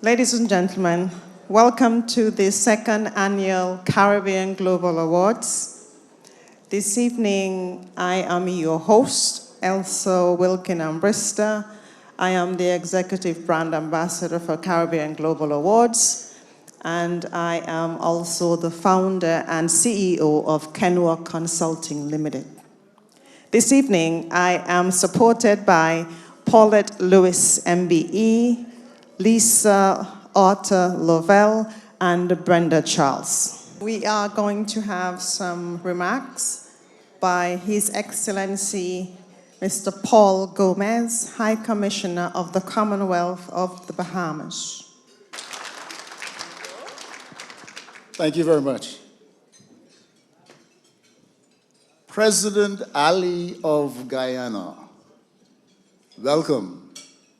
Ladies and gentlemen, welcome to the second annual Caribbean Global Awards. This evening, I am your host, Elsa Wilkin Ambrista. I am the Executive Brand Ambassador for Caribbean Global Awards, and I am also the founder and CEO of Kenua Consulting Limited. This evening, I am supported by Paulette Lewis, MBE, Lisa Arthur Lovell, and Brenda Charles. We are going to have some remarks by His Excellency Mr. Paul Gomez, High Commissioner of the Commonwealth of the Bahamas. Thank you very much. President Ali of Guyana, welcome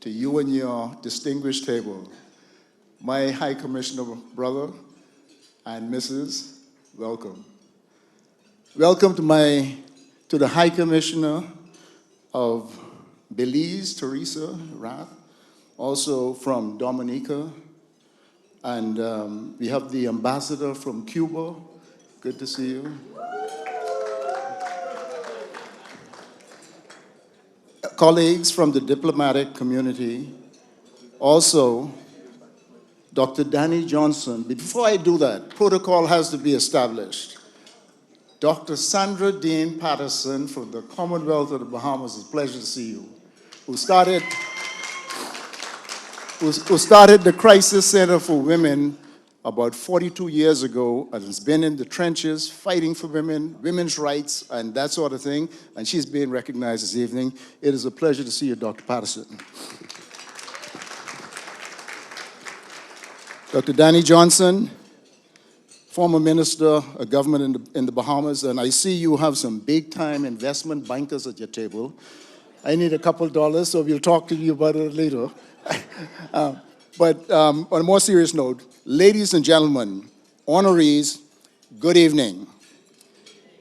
to you and your distinguished table. My High Commissioner brother and Mrs., welcome. Welcome to the High Commissioner of Belize, Teresa Rath, also from Dominica, and we have the ambassador from Cuba. Good to see you. Colleagues from the diplomatic community, also Dr. Danny Johnson. Before I do that, protocol has to be established. Dr. Sandra Dean Patterson from the Commonwealth of the Bahamas, it's a pleasure to see you, who started the Crisis Center for Women about 42 years ago, and has been in the trenches fighting for women, women's rights, and that sort of thing, and she's being recognized this evening. It is a pleasure to see you, Dr. Patterson. Dr. Danny Johnson, former Minister of Government in the Bahamas, and I see you have some big-time investment bankers at your table. I need a couple dollars, so we'll talk to you about it later. But on a more serious note, ladies and gentlemen, honorees, good evening.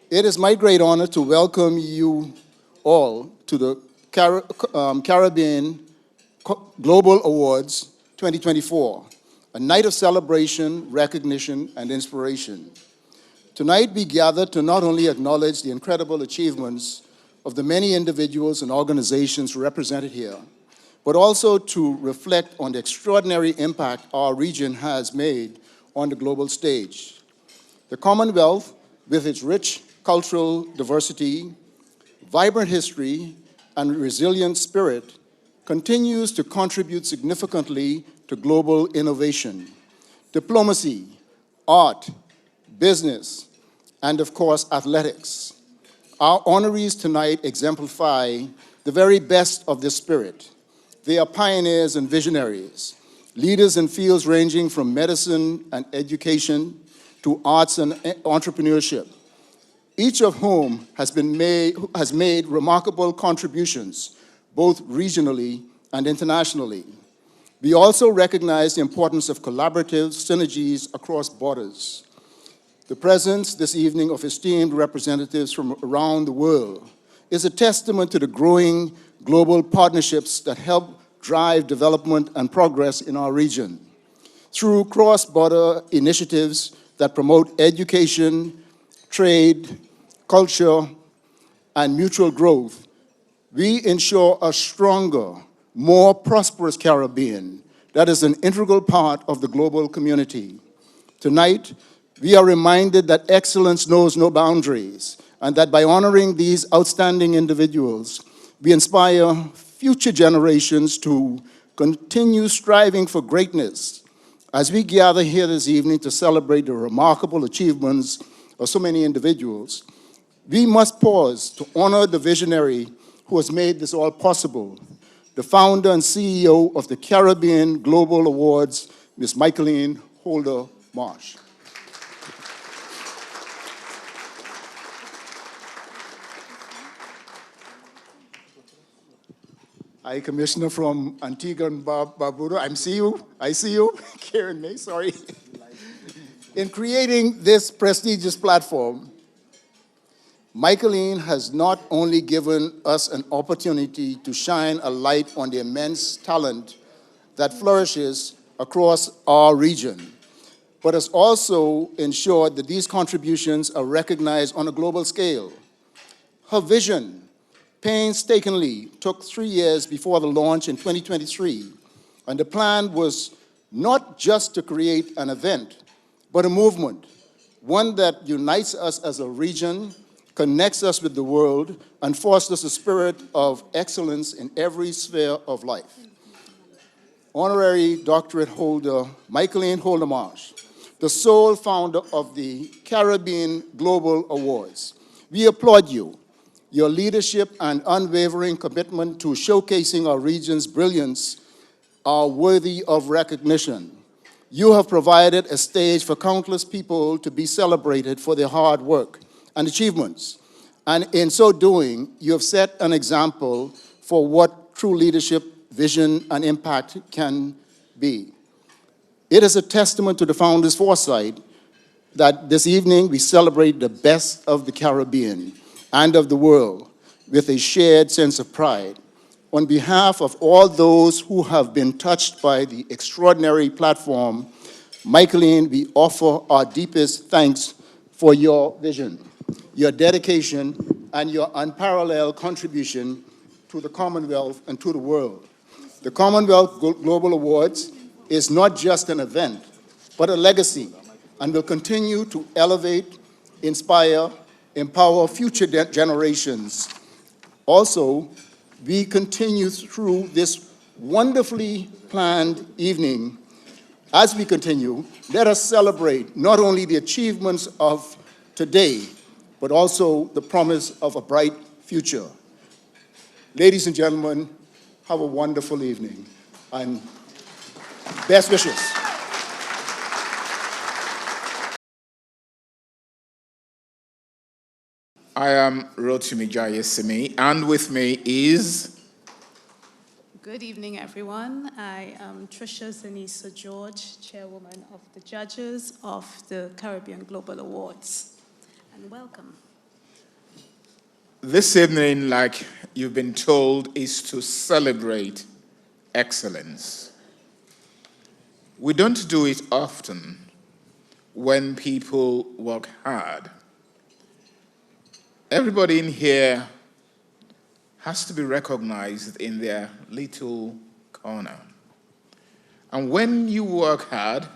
It is my great honor to welcome you all to the Caribbean Global Awards 2024, a night of celebration, recognition, and inspiration. Tonight we gather to not only acknowledge the incredible achievements of the many individuals and organizations represented here, but also to reflect on the extraordinary impact our region has made on the global stage. The Commonwealth, with its rich cultural diversity, vibrant history, and resilient spirit, continues to contribute significantly to global innovation, diplomacy, art, business, and of course, athletics. Our honorees tonight exemplify the very best of this spirit. They are pioneers and visionaries, leaders in fields ranging from medicine and education to arts and entrepreneurship, each of whom has made remarkable contributions, both regionally and internationally. We also recognize the importance of collaborative synergies across borders. The presence this evening of esteemed representatives from around the world is a testament to the growing global partnerships that help drive development and progress in our region. Through cross-border initiatives that promote education, trade, culture, and mutual growth, we ensure a stronger, more prosperous Caribbean that is an integral part of the global community. Tonight, we are reminded that excellence knows no boundaries, and that by honoring these outstanding individuals, we inspire future generations to continue striving for greatness. As we gather here this evening to celebrate the remarkable achievements of so many individuals, we must pause to honor the visionary who has made this all possible, the founder and CEO of the Caribbean Global Awards, Ms. Michaeline Holder Marsh. High Commissioner from Antigua and Barbuda, I see you, Karen May, sorry. In creating this prestigious platform, Michaeline has not only given us an opportunity to shine a light on the immense talent that flourishes across our region, but has also ensured that these contributions are recognized on a global scale. Her vision painstakingly took 3 years before the launch in 2023, and the plan was not just to create an event, but a movement, one that unites us as a region, connects us with the world, and fosters a spirit of excellence in every sphere of life. Honorary doctorate holder Michaeline Holdermarsh, the sole founder of the Caribbean Global Awards. We applaud you. Your leadership and unwavering commitment to showcasing our region's brilliance are worthy of recognition. You have provided a stage for countless people to be celebrated for their hard work and achievements. And in so doing, you have set an example for what true leadership, vision, and impact can be. It is a testament to the founders' foresight that this evening we celebrate the best of the Caribbean and of the world with a shared sense of pride. On behalf of all those who have been touched by the extraordinary platform, Michaeline, we offer our deepest thanks for your vision, your dedication, and your unparalleled contribution to the Commonwealth and to the world. The Commonwealth Global Awards is not just an event, but a legacy, and will continue to elevate, inspire, empower future generations. Also, we continue through this wonderfully planned evening. As we continue, let us celebrate not only the achievements of today, but also the promise of a bright future. Ladies and gentlemen, have a wonderful evening, and best wishes. I am Rotimi Jayesimi, and with me is... Good evening, everyone. I am Tricia Zanisa George, Chairwoman of the Judges of the Caribbean Global Awards. And welcome. This evening, like you've been told, is to celebrate excellence. We don't do it often when people work hard. Everybody in here has to be recognized in their little corner. And when you work hard,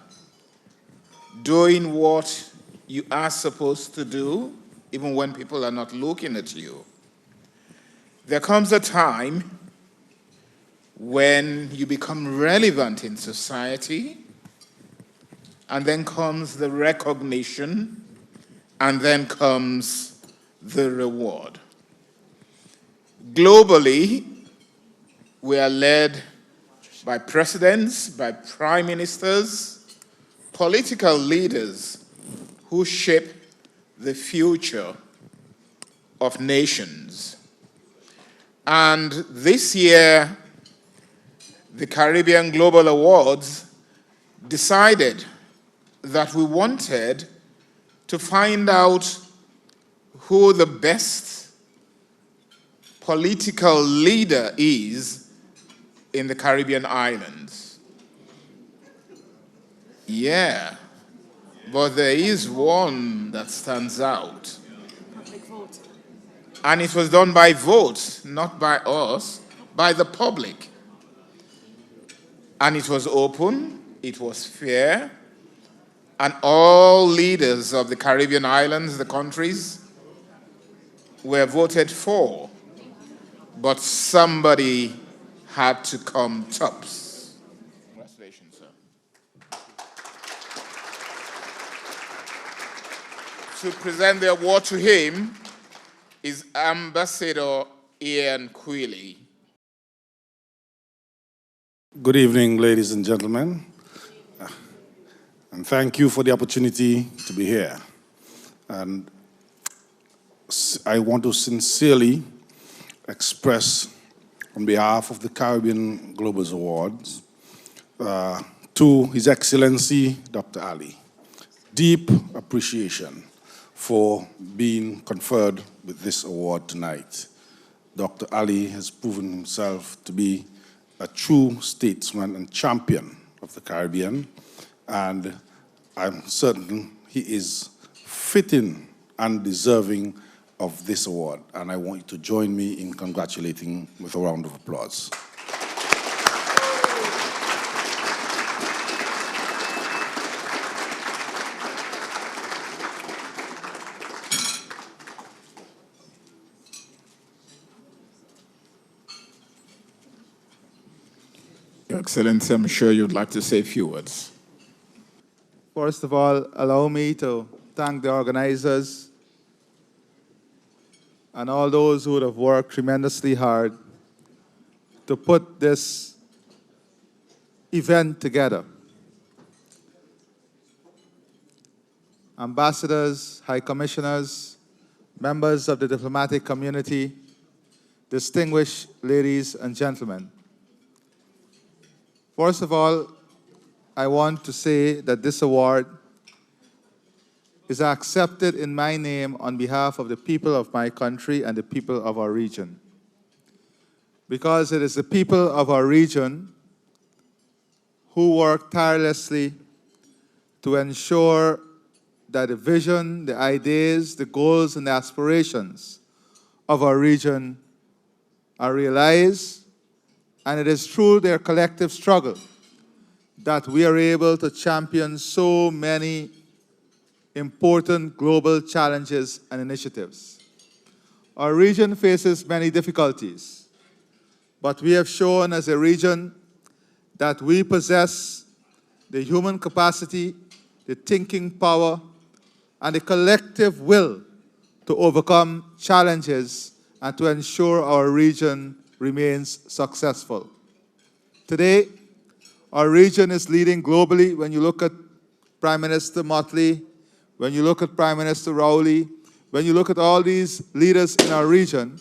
doing what you are supposed to do, even when people are not looking at you, there comes a time when you become relevant in society, and then comes the recognition, and then comes the reward. Globally, we are led by presidents, by prime ministers, political leaders who shape the future of nations. And this year, the Caribbean Global Awards decided that we wanted to find out who the best political leader is in the Caribbean islands. Yeah, but there is one that stands out. Public vote. And it was done by vote, not by us, by the public. And it was open, it was fair, and all leaders of the Caribbean islands, the countries, were voted for. But somebody had to come tops. Congratulations, sir. To present the award to him is Ambassador Ian Quilly. Good evening, ladies and gentlemen, and thank you for the opportunity to be here. And I want to sincerely express, on behalf of the Caribbean Global Awards, to His Excellency Dr. Ali, deep appreciation for being conferred with this award tonight. Dr. Ali has proven himself to be a true statesman and champion of of the Caribbean, and I'm certain he is fitting and deserving of this award, and I want you to join me in congratulating with a round of applause. Your Excellency, I'm sure you'd like to say a few words. First of all, allow me to thank the organizers and all those who would have worked tremendously hard to put this event together. Ambassadors, high commissioners, members of the diplomatic community, distinguished ladies and gentlemen. First of all, I want to say that this award is accepted in my name on behalf of the people of my country and the people of our region. Because it is the people of our region who work tirelessly to ensure that the vision, the ideas, the goals, and the aspirations of our region are realized, and it is through their collective struggle that we are able to champion so many important global challenges and initiatives. Our region faces many difficulties, but we have shown as a region that we possess the human capacity, the thinking power, and the collective will to overcome challenges and to ensure our region remains successful. Today, our region is leading globally. When you look at Prime Minister Motley, when you look at Prime Minister Rowley, when you look at all these leaders in our region,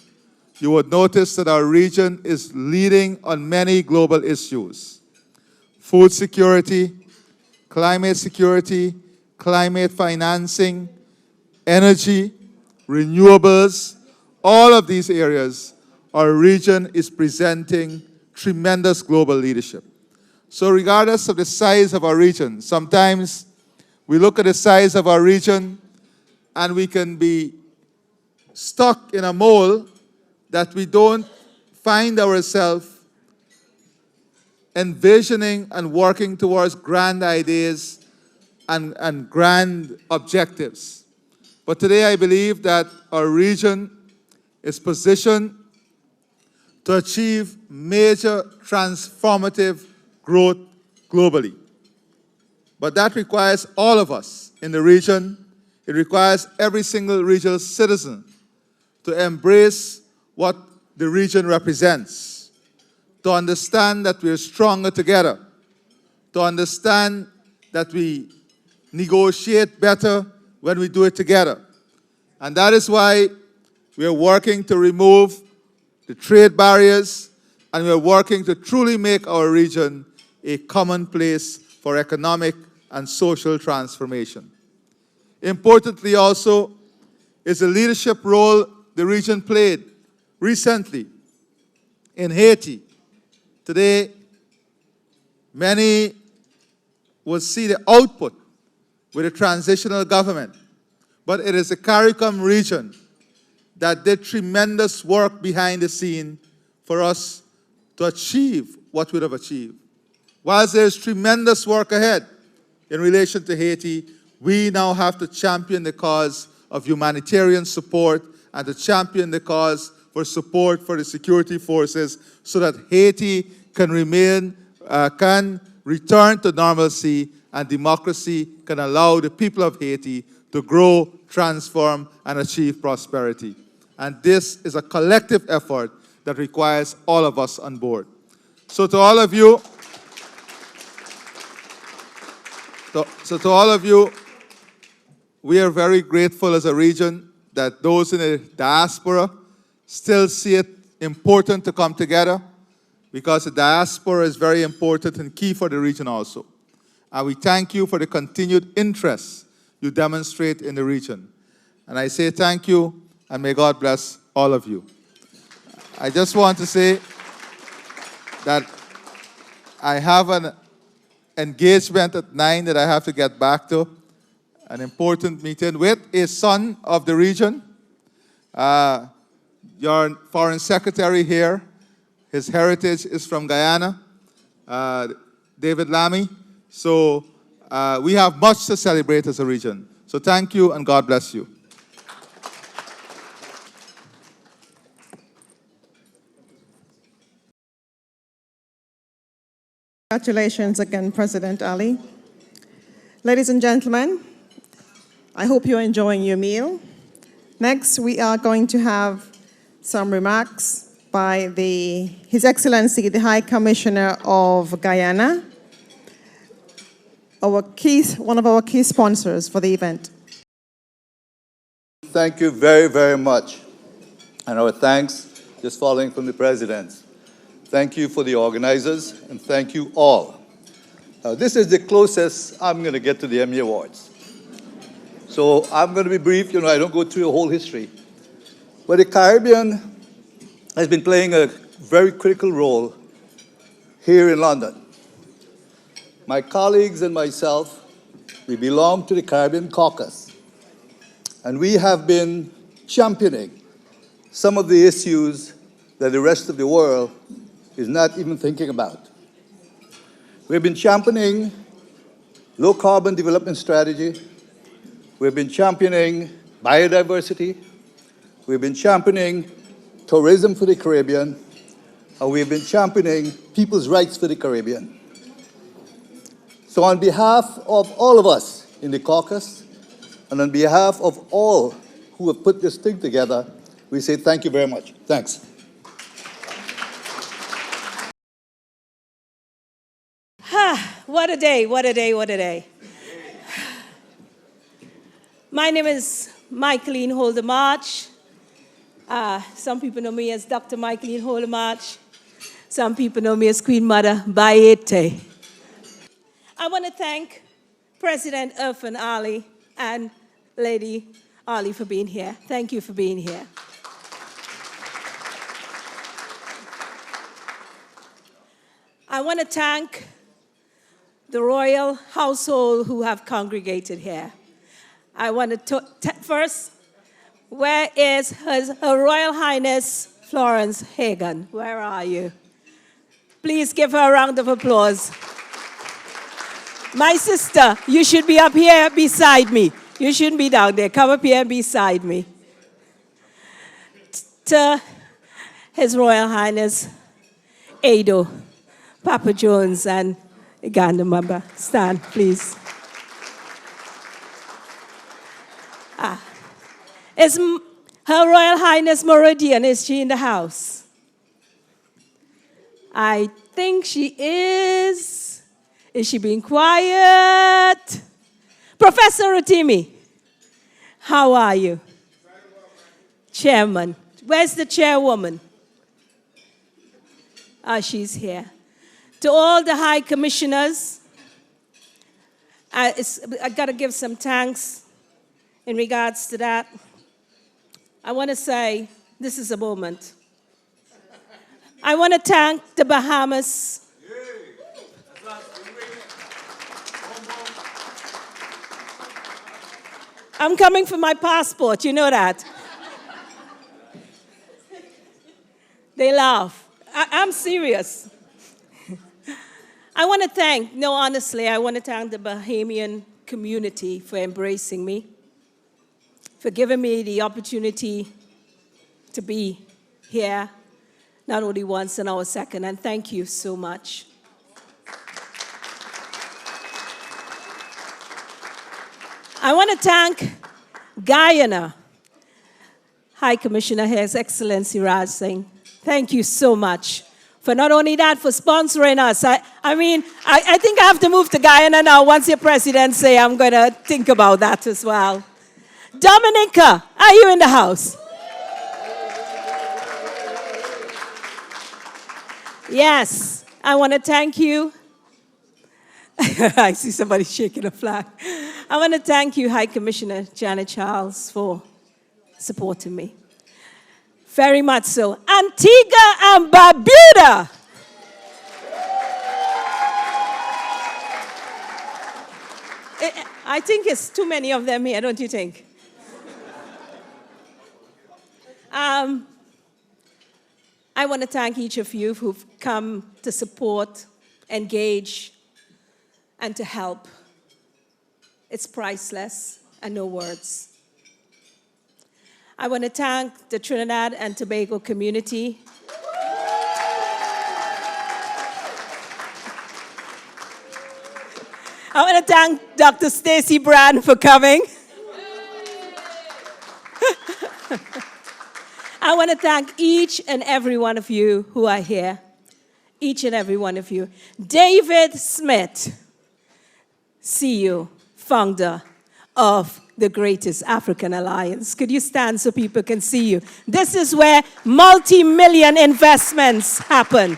you would notice that our region is leading on many global issues. Food security, climate financing, energy, renewables, all of these areas, our region is presenting tremendous global leadership. So regardless of the size of our region, sometimes we look at the size of our region and we can be stuck in a mold that we don't find ourselves envisioning and working towards grand ideas and grand objectives. But today I believe that our region is positioned to achieve major transformative growth globally. But that requires all of us in the region. It requires every single regional citizen to embrace what the region represents, to understand that we are stronger together, to understand that we negotiate better when we do it together. And that is why we are working to remove the trade barriers, and we are working to truly make our region a common place for economic and social transformation. Importantly also is the leadership role the region played recently in Haiti. Today, many will see the output with a transitional government, but it is the CARICOM region that did tremendous work behind the scene for us to achieve what we have achieved. Whilst there's tremendous work ahead in relation to Haiti, we now have to champion the cause of humanitarian support and to champion the cause for support for the security forces so that Haiti can return to normalcy and democracy can allow the people of Haiti to grow, transform, and achieve prosperity. And this is a collective effort that requires all of us on board. So to all of you, we are very grateful as a region that those in the diaspora still see it important to come together, because the diaspora is very important and key for the region also. And we thank you for the continued interest you demonstrate in the region. And I say thank you, and may God bless all of you. I just want to say that I have engagement at 9 that I have to get back to. An important meeting with a son of the region. Your foreign secretary here, his heritage is from Guyana, David Lamy. So we have much to celebrate as a region. So thank you and God bless you. Congratulations again, President Ali. Ladies and gentlemen, I hope you're enjoying your meal. Next, we are going to have some remarks by His Excellency, the High Commissioner of Guyana, one of our key sponsors for the event. Thank you very, very much. And our thanks just following from the President. Thank you for the organizers, and thank you all. This is the closest I'm going to get to the Emmy Awards. So I'm going to be brief. I don't go through a whole history. But the Caribbean has been playing a very critical role here in London. My colleagues and myself, we belong to the Caribbean Caucus. And we have been championing some of the issues that the rest of the world is not even thinking about. We've been championing low-carbon development strategy. We've been championing biodiversity. We've been championing tourism for the Caribbean. And we've been championing people's rights for the Caribbean. So on behalf of all of us in the caucus, and on behalf of all who have put this thing together, we say thank you very much. Thanks. What a day, what a day, what a day. My name is Michaeline Holder-March. Some people know me as Dr. Michaeline Holder-March. Some people know me as Queen Mother Bayete. I want to thank President Irfan Ali and Lady Ali for being here. Thank you for being here. I want to thank the royal household who have congregated here. I want to first, where is Her Royal Highness Florence Hagan? Where are you? Please give her a round of applause. My sister, you should be up here beside me. You shouldn't be down there. Come up here beside me. To His Royal Highness Ado, Papa Jones, and Uganda Mamba. Stand, please. Is Her Royal Highness Meridian, is she in the house? I think she is. Is she being quiet? Professor Rotimi, how are you? Chairman, where's the chairwoman? She's here. To all the high commissioners, I got to give some thanks in regards to that. I want to say this is a moment. I want to thank the Bahamas. I'm coming for my passport, you know that. They laugh. I'm serious. I want to thank, no, honestly, I want to thank the Bahamian community for embracing me, for giving me the opportunity to be here, not only once, and our second, and thank you so much. I want to thank Guyana, High Commissioner His Excellency Raj Singh. Thank you so much for not only that, for sponsoring us. I mean, I think I have to move to Guyana now. Once your president say, I'm going to think about that as well. Dominica, are you in the house? Yes, I want to thank you. I see somebody shaking a flag. I want to thank you, High Commissioner Janet Charles, for supporting me. Very much so. Antigua and Barbuda. I think it's too many of them here, don't you think? I want to thank each of you who've come to support, engage, and to help. It's priceless and no words. I want to thank the Trinidad and Tobago community. I want to thank Dr. Stacy Brand for coming. I want to thank each and every one of you who are here. Each and every one of you. David Smith, CEO, founder of the greatest African alliance. Could you stand so people can see you? This is where multi-million investments happen.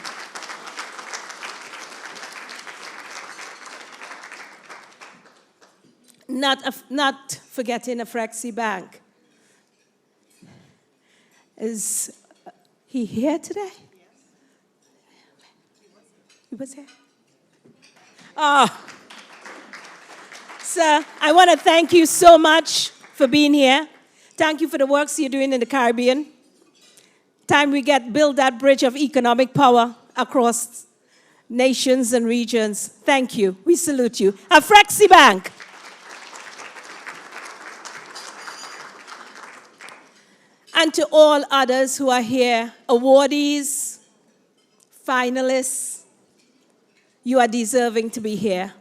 Not forgetting Afrexi Bank. Is he here today? He was here. Oh. Sir, I want to thank you so much for being here. Thank you for the works you're doing in the Caribbean. Time we build that bridge of economic power across nations and regions. Thank you. We salute you. Afrexi Bank. And to all others who are here, awardees, finalists, you are deserving to be here.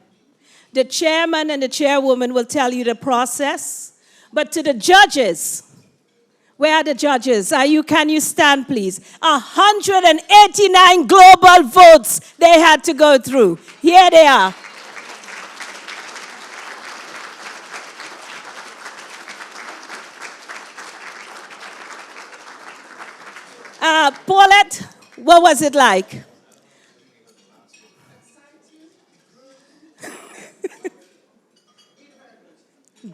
The chairman and the chairwoman will tell you the process. But to the judges, where are the judges? Can you stand, please? 189 global votes they had to go through. Here they are. Paulette, what was it like?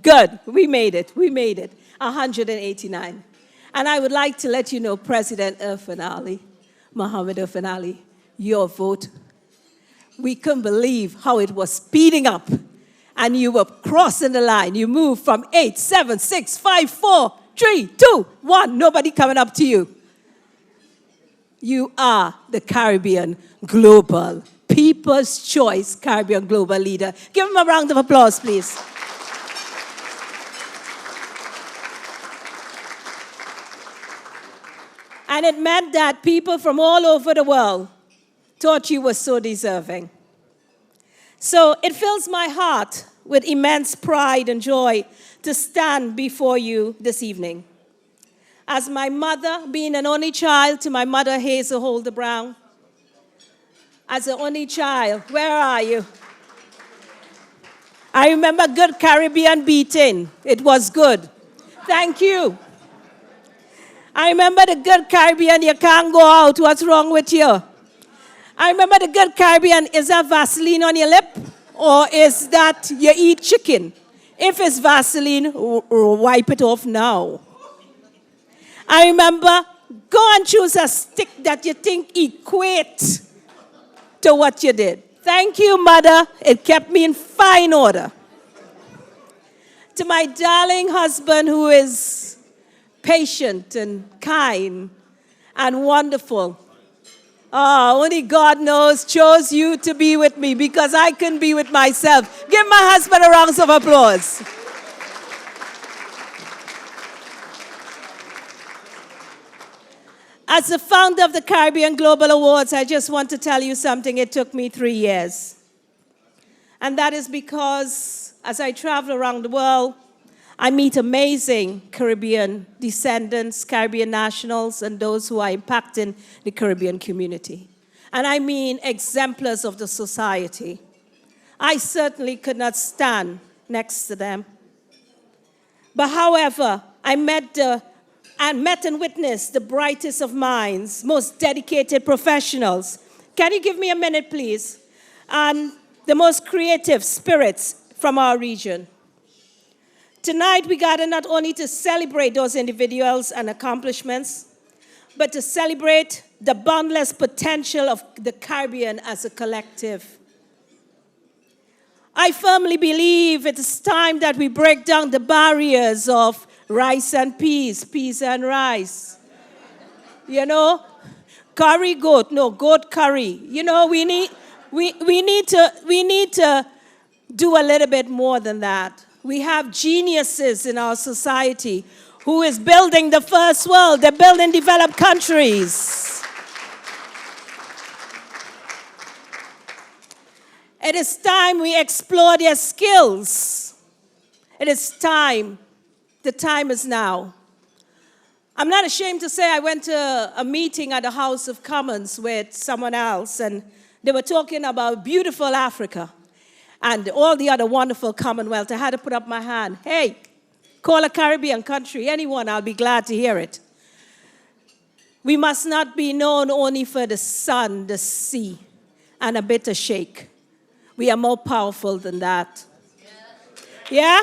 Good, we made it, 189. And I would like to let you know, President Irfan Ali, Mohammed Irfan Ali, your vote, we couldn't believe how it was speeding up. And you were crossing the line. You moved from 8, 7, 6, 5, 4, 3, 2, 1. Nobody coming up to you. You are the Caribbean Global, People's Choice Caribbean Global Leader. Give him a round of applause, please. And it meant that people from all over the world thought you were so deserving. So it fills my heart with immense pride and joy to stand before you this evening. As my mother, being an only child to my mother, Hazel Holder Brown, as an only child, where are you? I remember good Caribbean beating. It was good. Thank you. I remember the good Caribbean, you can't go out. What's wrong with you? I remember the good Caribbean, is that Vaseline on your lip? Or is that you eat chicken? If it's Vaseline, wipe it off now. I remember, go and choose a stick that you think equates to what you did. Thank you, Mother. It kept me in fine order. To my darling husband, who is patient and kind and wonderful. Oh, only God knows chose you to be with me because I couldn't be with myself. Give my husband a round of applause. As the founder of the Caribbean Global Awards, I just want to tell you something. It took me 3 years. And that is because as I travel around the world, I meet amazing Caribbean descendants, Caribbean nationals, and those who are impacting the Caribbean community. And I mean exemplars of the society. I certainly could not stand next to them. But however, I met and witnessed the brightest of minds, most dedicated professionals. Can you give me a minute, please? And the most creative spirits from our region. Tonight, we gather not only to celebrate those individuals and accomplishments, but to celebrate the boundless potential of the Caribbean as a collective. I firmly believe it is time that we break down the barriers of rice and peas, peas and rice. You know, curry goat, no, goat curry. You know, we need to do a little bit more than that. We have geniuses in our society who is building the first world. They're building developed countries. It is time we explore their skills. It is time. The time is now. I'm not ashamed to say I went to a meeting at the House of Commons with someone else, and they were talking about beautiful Africa and all the other wonderful Commonwealth. I had to put up my hand. Hey, call a Caribbean country, anyone, I'll be glad to hear it. We must not be known only for the sun, the sea, and a bit of shake. We are more powerful than that. Yeah?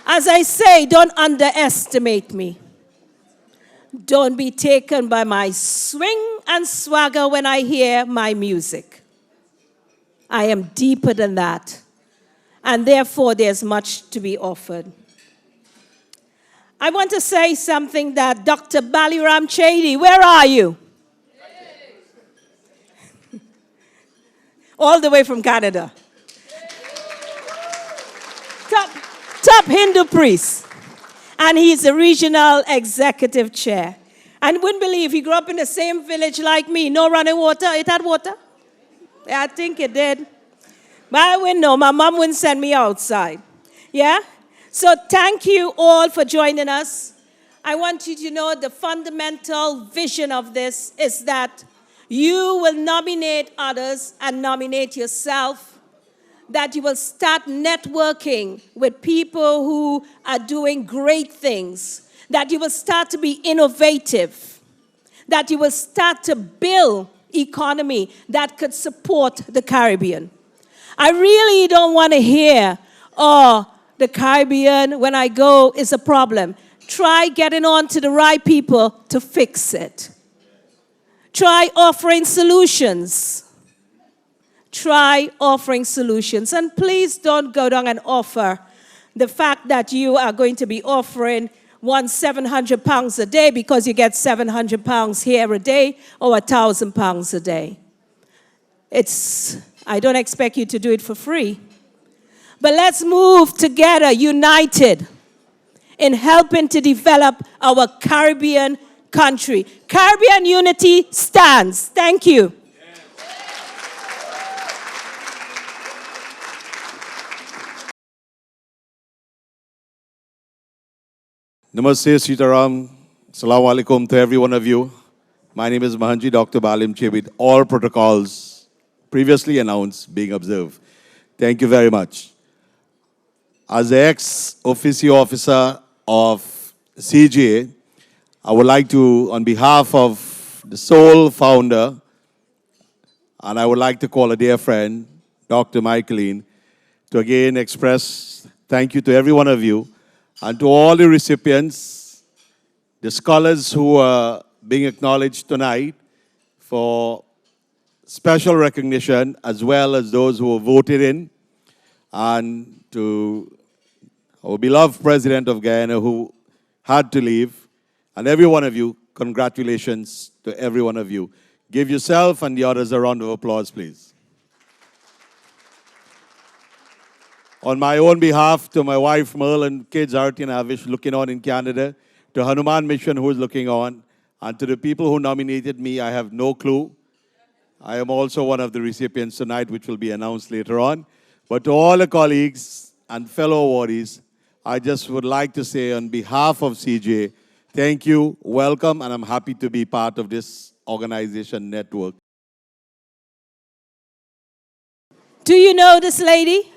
As I say, don't underestimate me. Don't be taken by my swing and swagger when I hear my music. I am deeper than that. And therefore, there's much to be offered. I want to say something that Dr. Baliram Chedi, where are you? All the way from Canada. Top Hindu priest. And he's the regional executive chair. And wouldn't believe he grew up in the same village like me. No running water. It had water? Yeah, I think it did. But I wouldn't know. My mom wouldn't send me outside. Yeah? So thank you all for joining us. I want you to know the fundamental vision of this is that you will nominate others and nominate yourself, that you will start networking with people who are doing great things, that you will start to be innovative, that you will start to build economy that could support the Caribbean. I really don't want to hear, oh, the Caribbean, when I go, is a problem. Try getting on to the right people to fix it. Try offering solutions. Try offering solutions. And please don't go down and offer the fact that you are going to be offering £700 a day because you get £700 here a day or £1,000 a day. I don't expect you to do it for free. But let's move together, united, in helping to develop our Caribbean country. Caribbean unity stands. Thank you. Namaste, Sitaram. Assalamu alaikum to every one of you. My name is Mahanji Dr. Balim Che, with all protocols previously announced being observed. Thank you very much. As the ex-officio officer of CGA, I would like to, on behalf of the sole founder, and I would like to call a dear friend, Dr. Michaeline, to again express thank you to every one of you and to all the recipients, the scholars who are being acknowledged tonight for special recognition, as well as those who were voted in, and to our beloved President of Guyana who had to leave, and every one of you, congratulations to every one of you. Give yourself and the others a round of applause, please. On my own behalf, to my wife Merle and kids Arti and Avish looking on in Canada, to Hanuman Mission who is looking on, and to the people who nominated me, I have no clue. I am also one of the recipients tonight, which will be announced later on. But to all the colleagues and fellow awardees, I just would like to say on behalf of CJ, thank you, welcome, and I'm happy to be part of this organization network. Do you know this lady?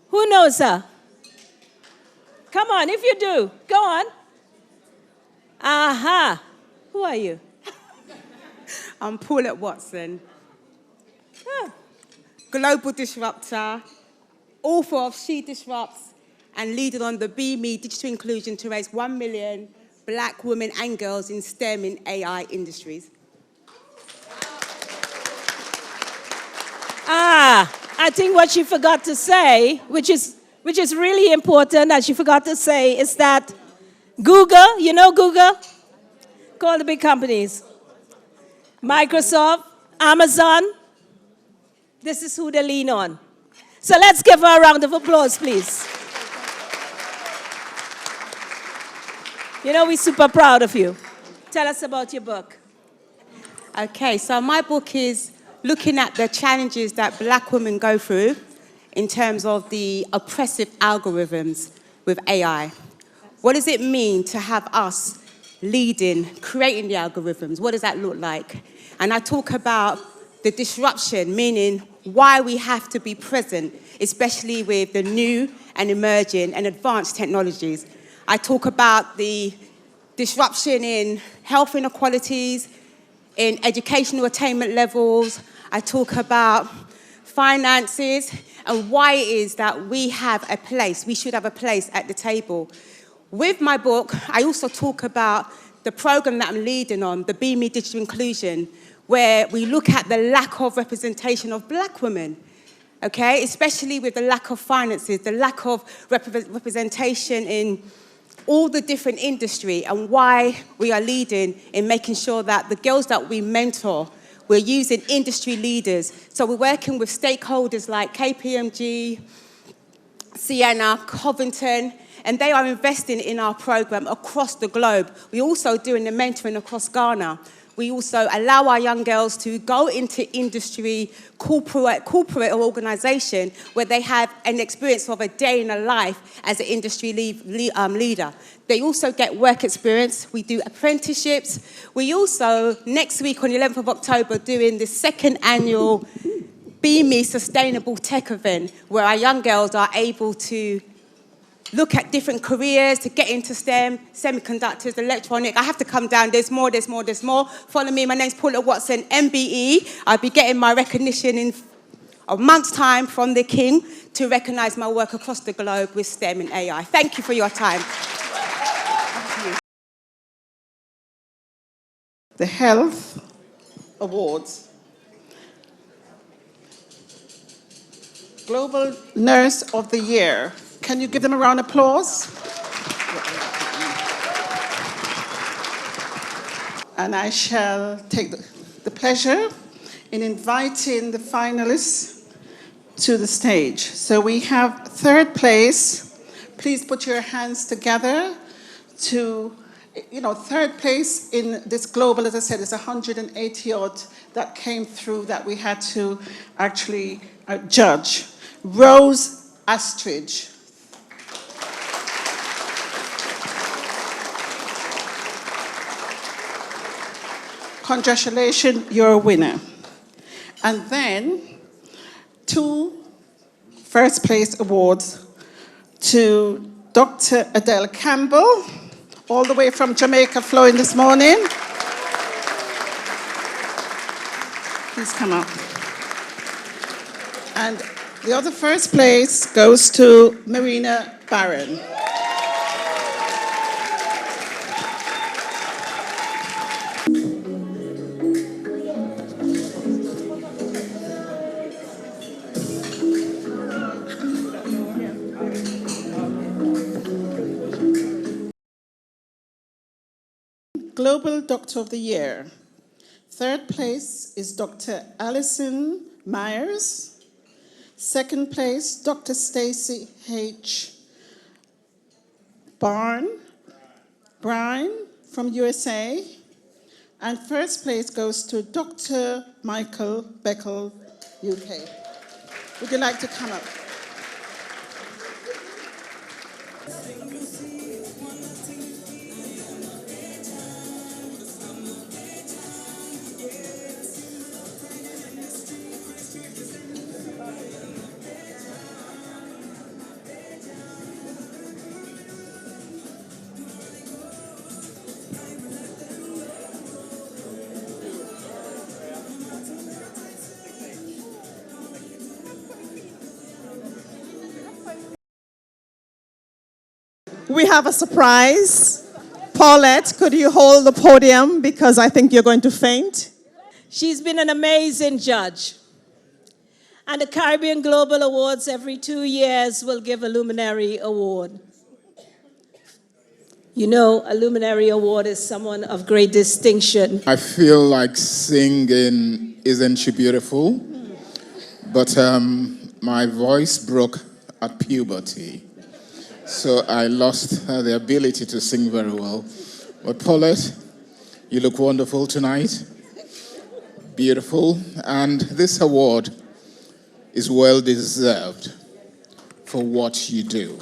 Who knows her? Come on, if you do, go on. Aha. Who are you? I'm Paulette Watson. Global disruptor, author of She Disrupts, and leader on the Be Me digital inclusion to raise 1 million black women and girls in STEM in AI industries. I think what she forgot to say, which is really important, that she forgot to say, is that Google, you know Google? Call the big companies. Microsoft, Amazon, this is who they lean on. So let's give her a round of applause, please. You know, we're super proud of you. Tell us about your book. Okay, so my book is looking at the challenges that black women go through in terms of the oppressive algorithms with AI. What does it mean to have us leading, creating the algorithms? What does that look like? And I talk about the disruption, meaning why we have to be present, especially with the new and emerging and advanced technologies. I talk about the disruption in health inequalities, in educational attainment levels. I talk about finances and why it is that we have a place, we should have a place at the table. With my book, I also talk about the program that I'm leading on, the Be Me Digital Inclusion, where we look at the lack of representation of black women, okay? Especially with the lack of finances, the lack of representation in all the different industry, and why we are leading in making sure that the girls that we mentor, we're using industry leaders. So we're working with stakeholders like KPMG, Sienna, Covington, and they are investing in our program across the globe. We're also doing the mentoring across Ghana. We also allow our young girls to go into industry, corporate or organization where they have an experience of a day in a life as an industry leader. They also get work experience. We do apprenticeships. We also, next week on the 11th of October, doing the second annual Be Me Sustainable Tech event, where our young girls are able to look at different careers to get into STEM, semiconductors, electronic. I have to come down. There's more. Follow me. My name's Paula Watson, MBE. I'll be getting my recognition in a month's time from the King to recognize my work across the globe with STEM and AI. Thank you for your time. The Health Awards. Global Nurse of the Year. Can you give them a round of applause? And I shall take the pleasure in inviting the finalists to the stage. So we have third place. Please put your hands together to, third place in this global, as I said, it's 180 odd that came through that we had to actually judge. Rose Astridge. Congratulations, you're a winner. And then 2 first place awards to Dr. Adele Campbell, all the way from Jamaica, flying this morning. Please come up. And the other first place goes to Marina Barron. Global Doctor of the Year. Third place is Dr. Alison Myers. Second place, Dr. Stacy H. Bryan from USA. And first place goes to Dr. Michael Beckel, UK. Would you like to come up? We have a surprise. Paulette, could you hold the podium because I think you're going to faint? She's been an amazing judge. And the Caribbean Global Awards every 2 years will give a Luminary Award. You know, a Luminary Award is someone of great distinction. I feel like singing Isn't She Beautiful? But my voice broke at puberty. So I lost the ability to sing very well. But Paulette, you look wonderful tonight. Beautiful. And this award is well deserved for what you do.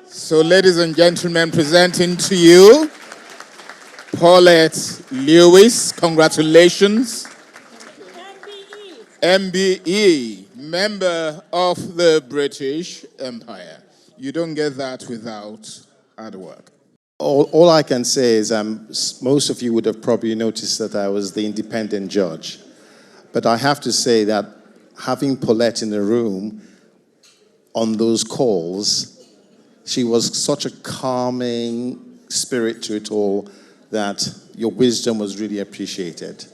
So ladies and gentlemen, presenting to you Paulette Lewis. Congratulations. MBE, member of the British Empire. You don't get that without hard work. All I can say is most of you would have probably noticed that I was the independent judge. But I have to say that having Paulette in the room on those calls, she was such a calming spirit to it all that your wisdom was really appreciated.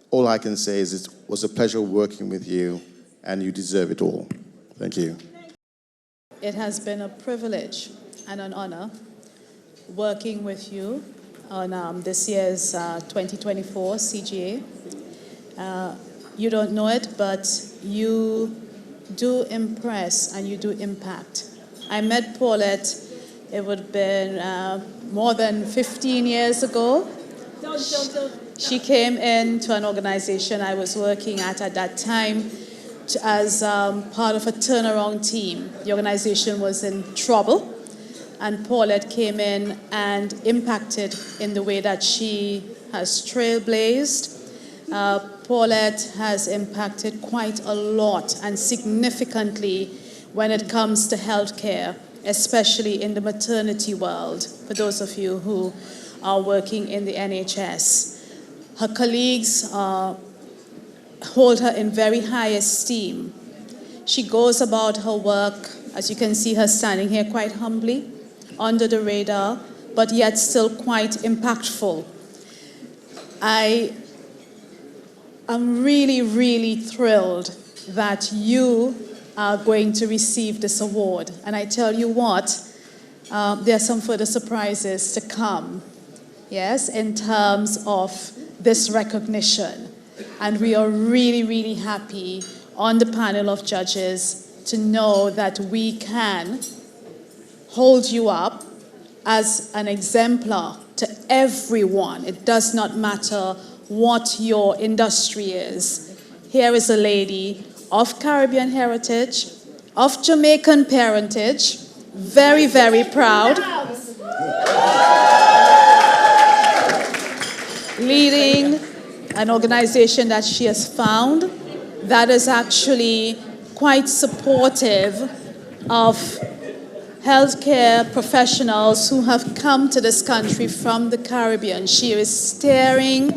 All I can say is it was a pleasure working with you, and you deserve it all. Thank you. It has been a privilege and an honor working with you on this year's 2024 CGA. You don't know it, but you do impress and you do impact. I met Paulette, it would have been more than 15 years ago. She came into an organization I was working at that time as part of a turnaround team. The organization was in trouble, and Paulette came in and impacted in the way that she has trailblazed. Paulette has impacted quite a lot and significantly when it comes to healthcare, especially in the maternity world, for those of you who are working in the NHS. Her colleagues hold her in very high esteem. She goes about her work, as you can see her standing here quite humbly, under the radar, but yet still quite impactful. I am really, really thrilled that you are going to receive this award. And I tell you what, there are some further surprises to come, yes, in terms of this recognition. And we are really, really happy on the panel of judges to know that we can hold you up as an exemplar to everyone. It does not matter what your industry is. Here is a lady of Caribbean heritage, of Jamaican parentage, very, very proud, leading an organization that she has found that is actually quite supportive of healthcare professionals who have come to this country from the Caribbean. She is steering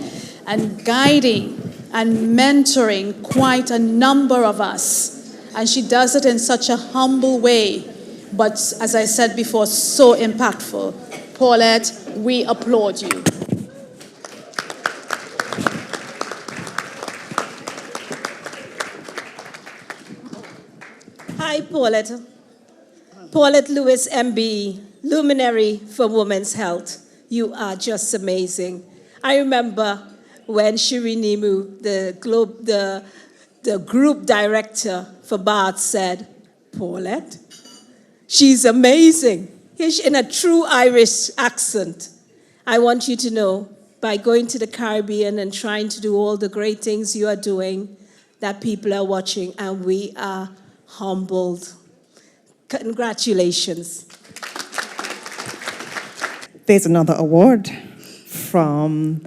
and guiding and mentoring quite a number of us. And she does it in such a humble way, but as I said before, so impactful. Paulette, we applaud you. Hi, Paulette. Paulette Lewis, MBE, Luminary for Women's Health. You are just amazing. I remember when Shiri Nimu, the group director for Bath, said, Paulette, she's amazing. In a true Irish accent. I want you to know, by going to the Caribbean and trying to do all the great things you are doing, that people are watching, and we are humbled. Congratulations. There's another award from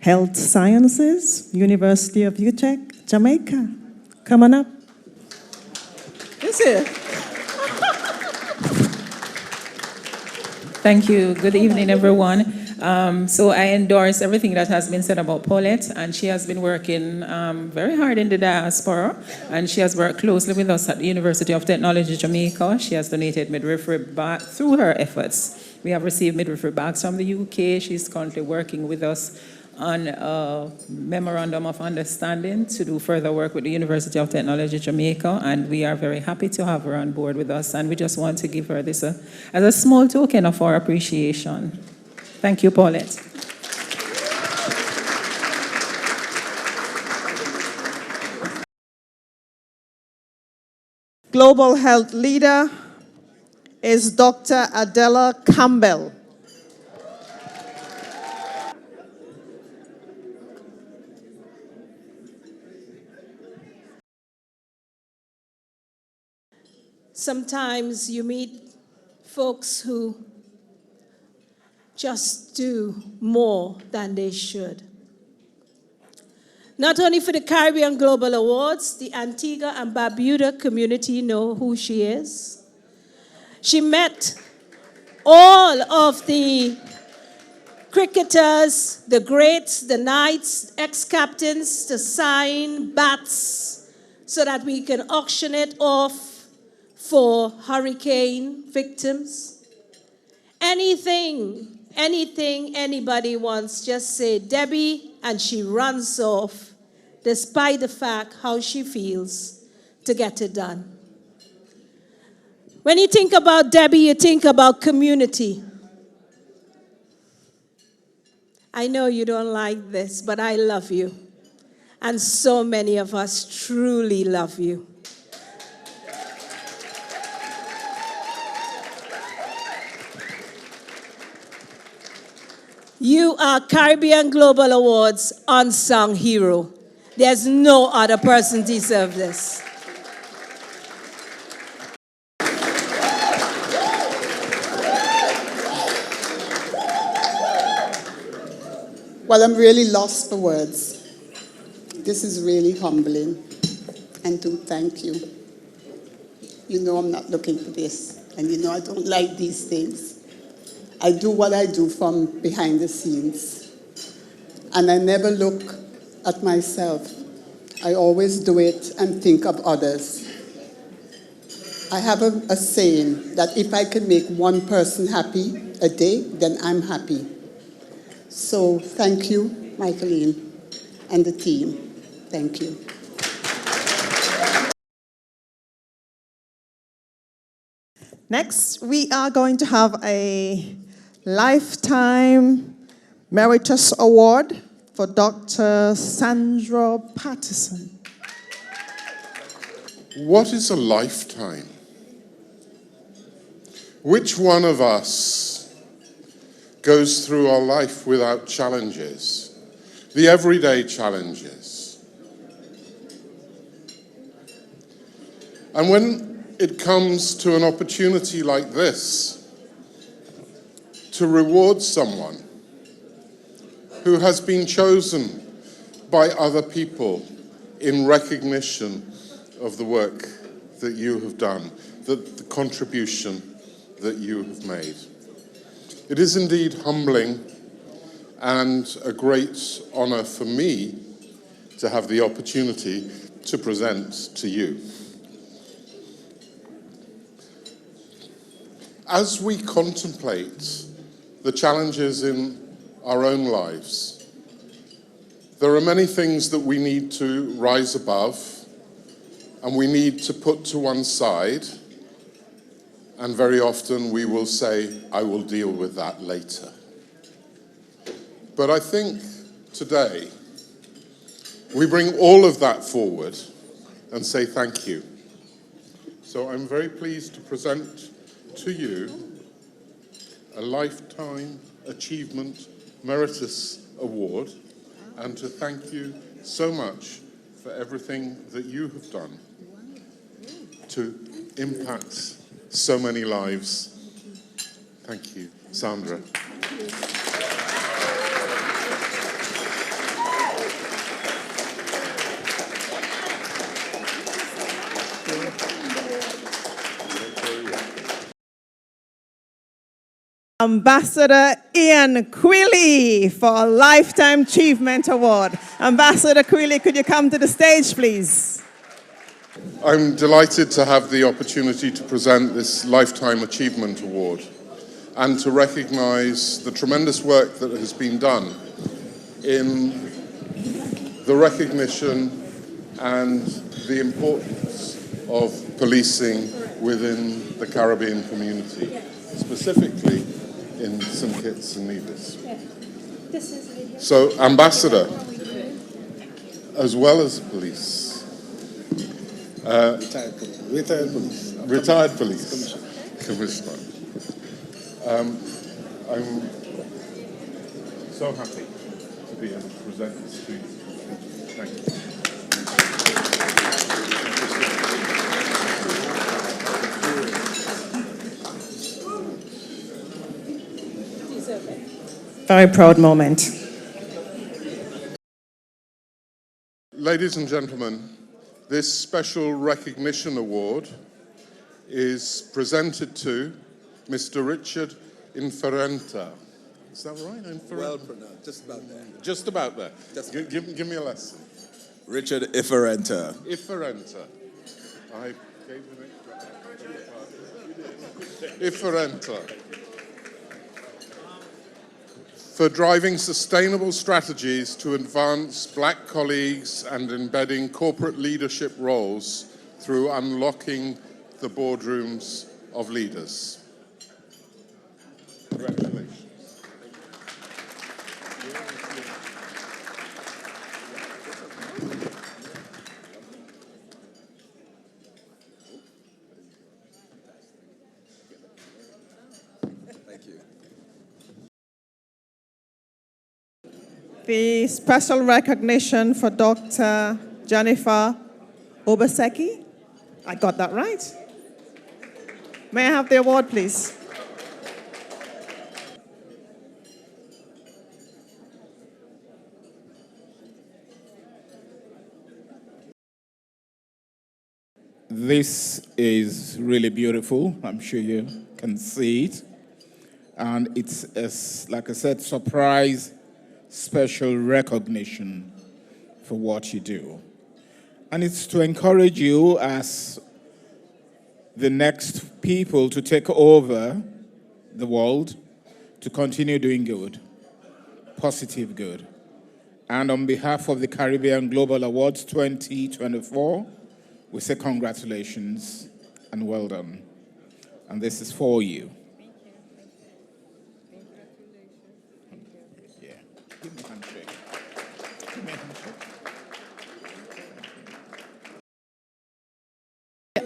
Health Sciences, University of Utah, Jamaica. Come on up. This is. Thank you. Good evening, everyone. So I endorse everything that has been said about Paulette, and she has been working very hard in the diaspora, and she has worked closely with us at the University of Technology, Jamaica. She has donated midwifery bags through her efforts. We have received midwifery bags from the UK. She's currently working with us on a memorandum of understanding to do further work with the University of Technology Jamaica, and we are very happy to have her on board with us, and we just want to give her this as a small token of our appreciation. Thank you, Paulette. Global Health Leader is Dr. Adela Campbell. Sometimes you meet folks who just do more than they should. Not only for the Caribbean Global Awards, the Antigua and Barbuda community know who she is. She met all of the cricketers, the greats, the knights, ex-captains to sign bats so that we can auction it off for hurricane victims. Anything anybody wants, just say Debbie, and she runs off, despite the fact how she feels, to get it done. When you think about Debbie, you think about community. I know you don't like this, but I love you. And so many of us truly love you. You are Caribbean Global Awards unsung hero. There's no other person deserves this. Well, I'm really lost for words. This is really humbling. And to thank you. You know I'm not looking for this. And you know I don't like these things. I do what I do from behind the scenes. And I never look at myself. I always do it and think of others. I have a saying that if I can make one person happy a day, then I'm happy. So thank you, Michaeline, and the team. Thank you. Next, we are going to have a Lifetime Meritus Award for Dr. Sandra Patterson. What is a lifetime? Which one of us goes through our life without challenges, the everyday challenges? And when it comes to an opportunity like this, to reward someone who has been chosen by other people in recognition of the work that you have done, the contribution that you have made. It is indeed humbling and a great honor for me to have the opportunity to present to you. As we contemplate the challenges in our own lives, there are many things that we need to rise above and we need to put to one side, and very often we will say, I will deal with that later. But I think today we bring all of that forward and say thank you. So I'm very pleased to present to you a Lifetime Achievement Meritus Award, and to thank you so much for everything that you have done to impact so many lives. Thank you, Sandra. Ambassador Ian Quilly for a Lifetime Achievement Award. Ambassador Quilly, could you come to the stage, please? I'm delighted to have the opportunity to present this Lifetime Achievement Award and to recognize the tremendous work that has been done in the recognition and the importance of policing within the Caribbean community, specifically in St. Kitts and Nevis. So, Ambassador, as well as police, retired police commissioner. I'm so happy to be able to present this to you. Thank you. Very proud moment. Ladies and gentlemen, this special recognition award is presented to Mr. Richard Inferenta. Is that right? Inferenta? Well pronounced, just about there. Just about there. Give me a lesson. Richard Iferenta. Iferenta. I gave the name. Iferenta. For driving sustainable strategies to advance black colleagues and embedding corporate leadership roles through unlocking the boardrooms of leaders. Congratulations. Thank you. The special recognition for Dr. Jennifer Obaseki. I got that right. May I have the award, please? This is really beautiful. I'm sure you can see it. And it's, like I said, surprise, special recognition for what you do. And it's to encourage you as the next people to take over the world, to continue doing good, positive good. And on behalf of the Caribbean Global Awards 2024, we say congratulations and well done. And this is for you. Yeah. Give me a handshake. Give me a handshake.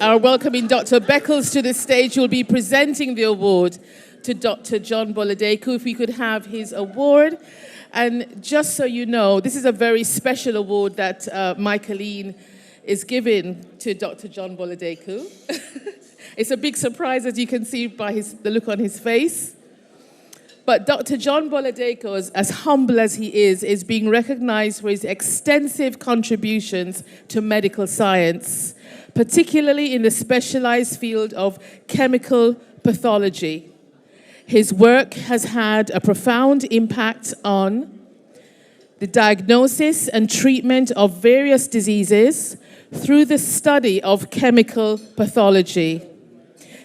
Are welcoming Dr. Beckles to the stage, who will be presenting the award to Dr. John Boladeku. If we could have his award. And just so you know, this is a very special award that Michaeline is given to Dr. John Boladeku. It's a big surprise, as you can see by the look on his face. But Dr. John Boladeku, as humble as he is being recognized for his extensive contributions to medical science, particularly in the specialized field of chemical pathology. His work has had a profound impact on the diagnosis and treatment of various diseases through the study of chemical pathology,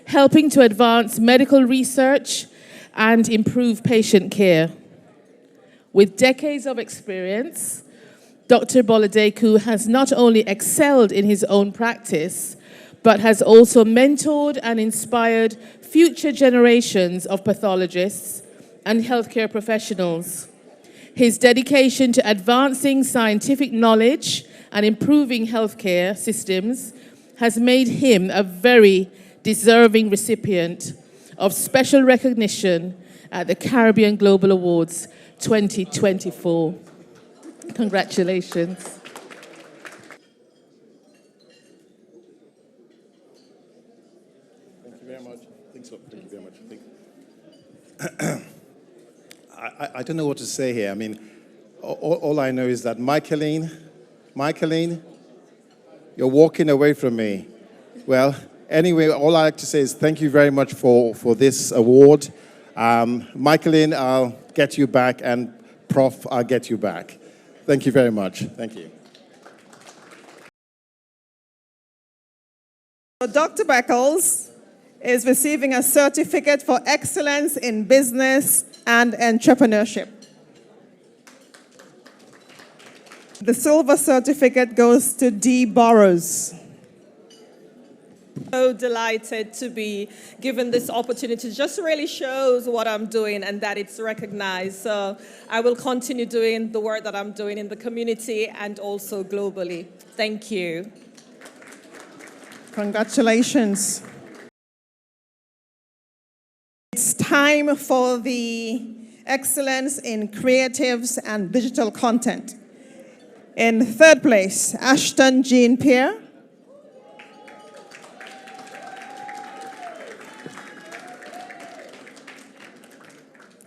helping to advance medical research and improve patient care. With decades of experience, Dr. Boladeku has not only excelled in his own practice, but has also mentored and inspired future generations of pathologists and healthcare professionals. His dedication to advancing scientific knowledge and improving healthcare systems has made him a very deserving recipient of special recognition at the Caribbean Global Awards 2024. Congratulations. Thank you very much. Thank you very much. I don't know what to say here. I mean, all I know is that Michaeline, you're walking away from me. Well, anyway, all I like to say is thank you very much for this award. Michaeline, I'll get you back, and Prof, I'll get you back. Thank you very much. Thank you. So Dr. Beckles is receiving a certificate for excellence in business and entrepreneurship. The silver certificate goes to D. Burrows. So delighted to be given this opportunity. Just really shows what I'm doing and that it's recognized. So I will continue doing the work that I'm doing in the community and also globally. Thank you. Congratulations. It's time for the Excellence in Creatives and Digital Content. In third place, Ashton Jean Pierre.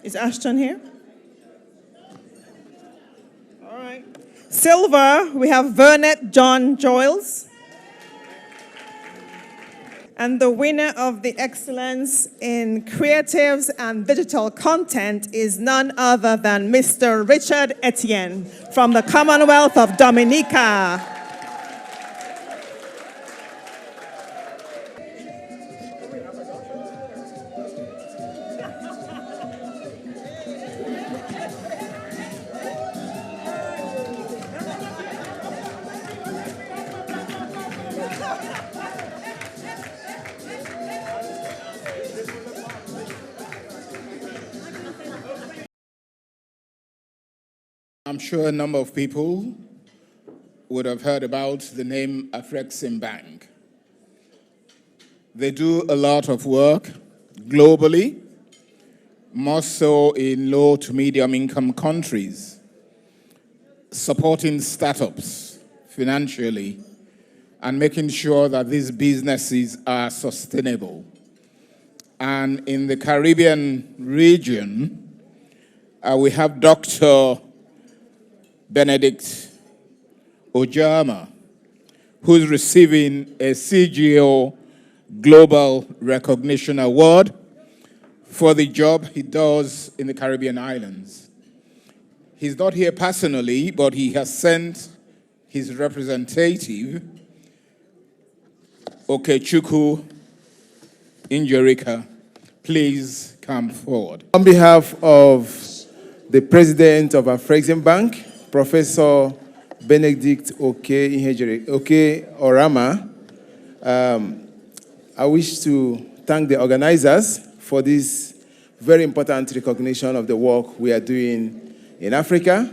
Is Ashton here? All right. Silver, we have Vernet John Joyles. And the winner of the Excellence in Creatives and Digital Content is none other than Mr. Richard Etienne from the Commonwealth of Dominica. I'm sure a number of people would have heard about the name Afreximbank. They do a lot of work globally, more so in low to medium income countries, supporting startups financially and making sure that these businesses are sustainable. And in the Caribbean region, we have Dr. Benedict Ojama, who's receiving a CGO Global Recognition Award for the job he does in the Caribbean islands. He's not here personally, but he has sent his representative, Okechukwu Injorika. Please come forward. On behalf of the president of Afreximbank, Professor Benedict Oke Orama, I wish to thank the organizers for this very important recognition of the work we are doing in Africa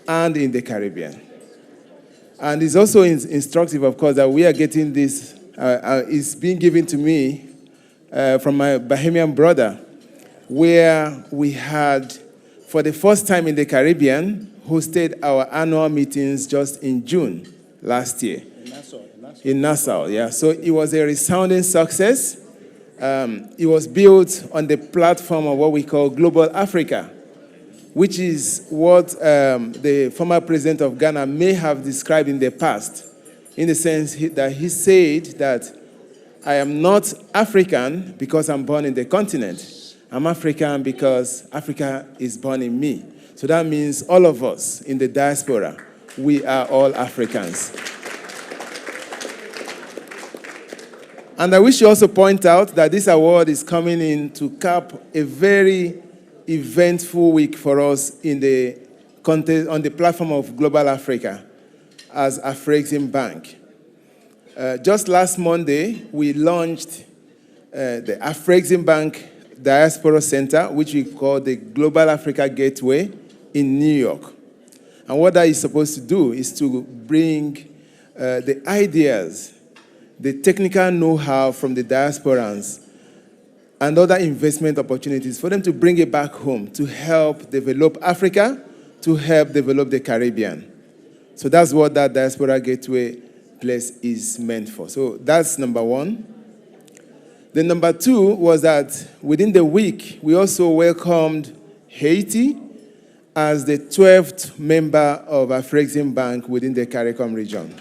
and in the Caribbean. And it's also instructive, of course, that we are getting this, it's being given to me from my Bahamian brother, where we had, for the first time in the Caribbean, hosted our annual meetings just in June last year. In Nassau, yeah. So it was a resounding success. It was built on the platform of what we call Global Africa, which is what the former president of Ghana may have described in the past, in the sense that he said that I am not African because I'm born in the continent. I'm African because Africa is born in me. So that means all of us in the diaspora, we are all Africans. And I wish to also point out that this award is coming in to cap a very eventful week for us in the contest, on the platform of Global Africa as Afreximbank. Just last Monday, we launched the Afreximbank Diaspora Center, which we call the Global Africa Gateway in New York. And what that is supposed to do is to bring the ideas, the technical know-how from the diasporans and other investment opportunities for them to bring it back home to help develop Africa, to help develop the Caribbean. So that's what that Diaspora Gateway place is meant for. So that's number one. The number two was that within the week, we also welcomed Haiti as the 12th member of Afreximbank within the CARICOM region.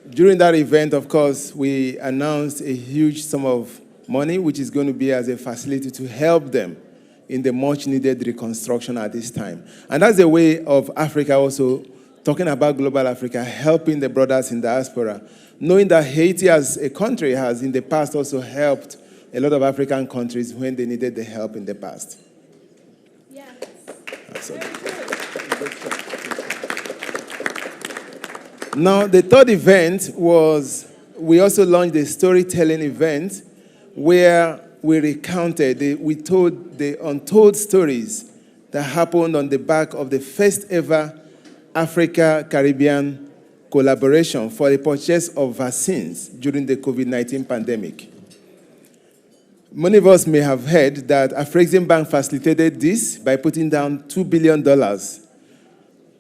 During that event, of course, we announced a huge sum of money, which is going to be as a facility to help them in the much-needed reconstruction at this time. And that's a way of Africa also talking about Global Africa, helping the brothers in diaspora, knowing that Haiti as a country has in the past also helped a lot of African countries when they needed the help in the past. Now, the third event was, we also launched a storytelling event where we recounted, we told the untold stories that happened on the back of the first ever Africa-Caribbean collaboration for the purchase of vaccines during the COVID-19 pandemic. Many of us may have heard that Afreximbank facilitated this by putting down $2 billion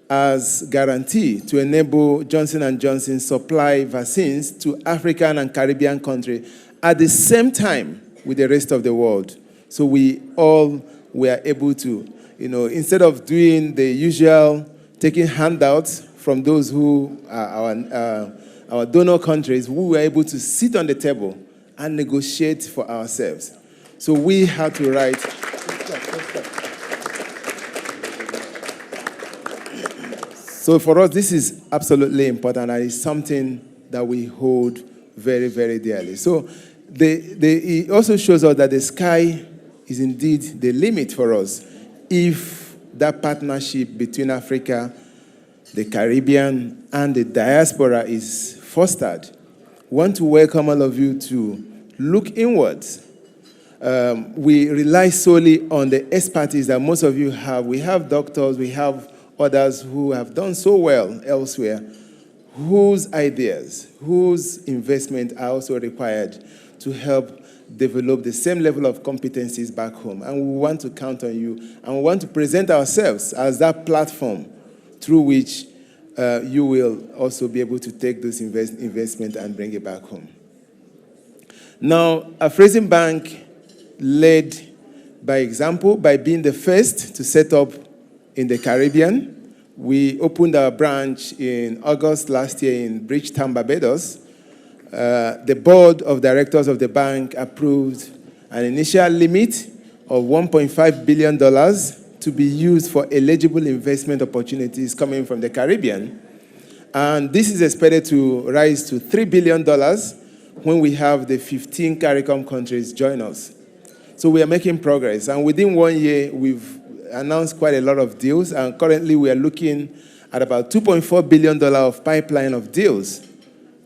as guarantee to enable Johnson & Johnson supply vaccines to African and Caribbean countries at the same time with the rest of the world. So we all were able to, instead of doing the usual taking handouts from those who are our donor countries, we were able to sit on the table and negotiate for ourselves. So we had to write. So for us, this is absolutely important, and it's something that we hold very, very dearly. So it also shows us that the sky is indeed the limit for us if that partnership between Africa, the Caribbean, and the diaspora is fostered. We want to welcome all of you to look inwards. We rely solely on the expertise that most of you have. We have doctors, we have others who have done so well elsewhere, whose ideas, whose investment are also required to help develop the same level of competencies back home. And we want to count on you, and we want to present ourselves as that platform through which you will also be able to take those investment and bring it back home. Now, Afreximbank led by example by being the first to set up in the Caribbean. We opened our branch in August last year in Bridgetown, Barbados. The board of directors of the bank approved an initial limit of $1.5 billion to be used for eligible investment opportunities coming from the Caribbean. And this is expected to rise to $3 billion when we have the 15 CARICOM countries join us. So we are making progress. And within 1 year, we've announced quite a lot of deals. And currently, we are looking at about $2.4 billion of pipeline of deals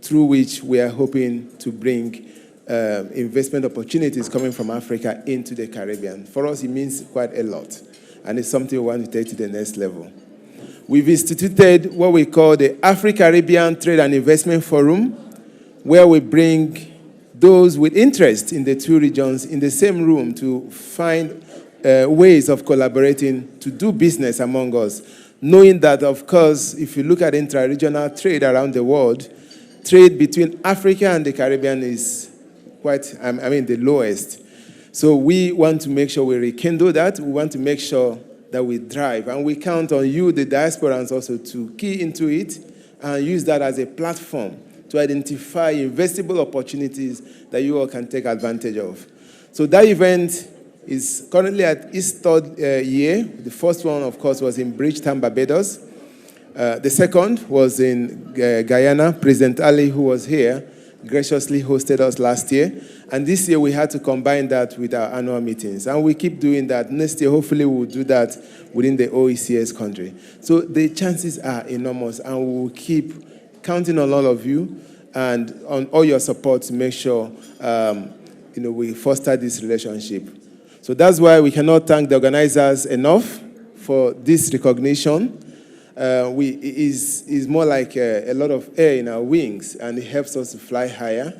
through which we are hoping to bring investment opportunities coming from Africa into the Caribbean. For us, it means quite a lot. And it's something we want to take to the next level. We've instituted what we call the Afro-Caribbean Trade and Investment Forum, where we bring those with interest in the two regions in the same room to find ways of collaborating to do business among us, knowing that, of course, if you look at intra-regional trade around the world, trade between Africa and the Caribbean is quite, the lowest. So we want to make sure we rekindle that. We want to make sure that we drive. And we count on you, the diasporans, also to key into it and use that as a platform to identify investable opportunities that you all can take advantage of. So that event is currently at its third year. The first one, of course, was in Bridgetown, Barbados. The second was in Guyana. President Ali, who was here, graciously hosted us last year. And this year, we had to combine that with our annual meetings. And we keep doing that. Next year, hopefully, we'll do that within the OECS country. So the chances are enormous, and we will keep counting on all of you and on all your support to make sure we foster this relationship. So that's why we cannot thank the organizers enough for this recognition. It's more like a lot of air in our wings, and it helps us to fly higher.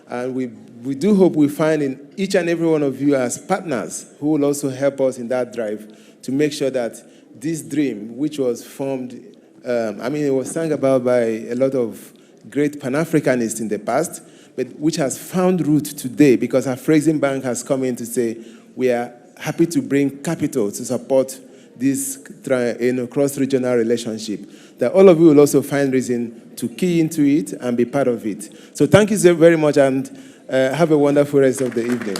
And we do hope we find in each and every one of you as partners who will also help us in that drive to make sure that this dream, which was formed, it was sung about by a lot of great Pan-Africanists in the past, but which has found root today because Afreximbank has come in to say, we are happy to bring capital to support this cross-regional relationship, that all of you will also find reason to key into it and be part of it. So thank you so very much, and have a wonderful rest of the evening.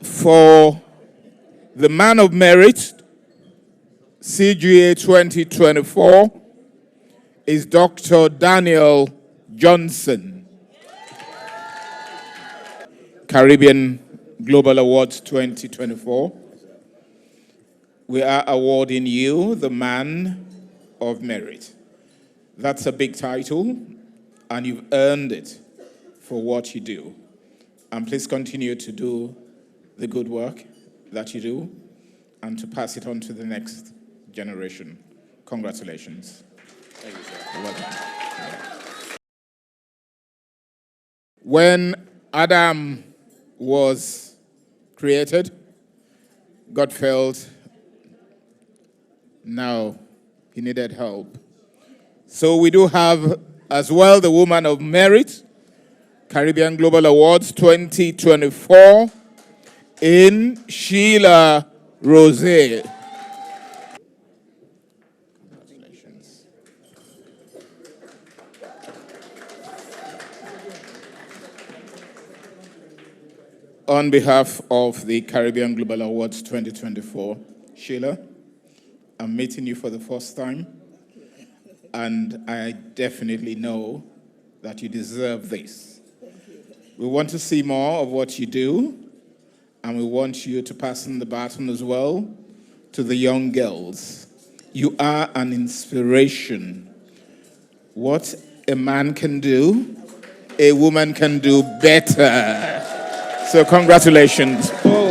For the Man of Merit, CGA 2024, is Dr. Daniel Johnson, Caribbean Global Awards 2024. We are awarding you the Man of Merit. That's a big title, and you've earned it for what you do. And please continue to do the good work that you do and to pass it on to the next generation. Congratulations. Thank you, sir. You're welcome. When Adam was created, God felt now he needed help. So we do have as well the Woman of Merit, Caribbean Global Awards 2024 in Sheila Rose. Congratulations. On behalf of the Caribbean Global Awards 2024, Sheila, I'm meeting you for the first time, and I definitely know that you deserve this. We want to see more of what you do, and we want you to pass on the baton as well to the young girls. You are an inspiration. What a man can do, a woman can do better. So congratulations. Oh.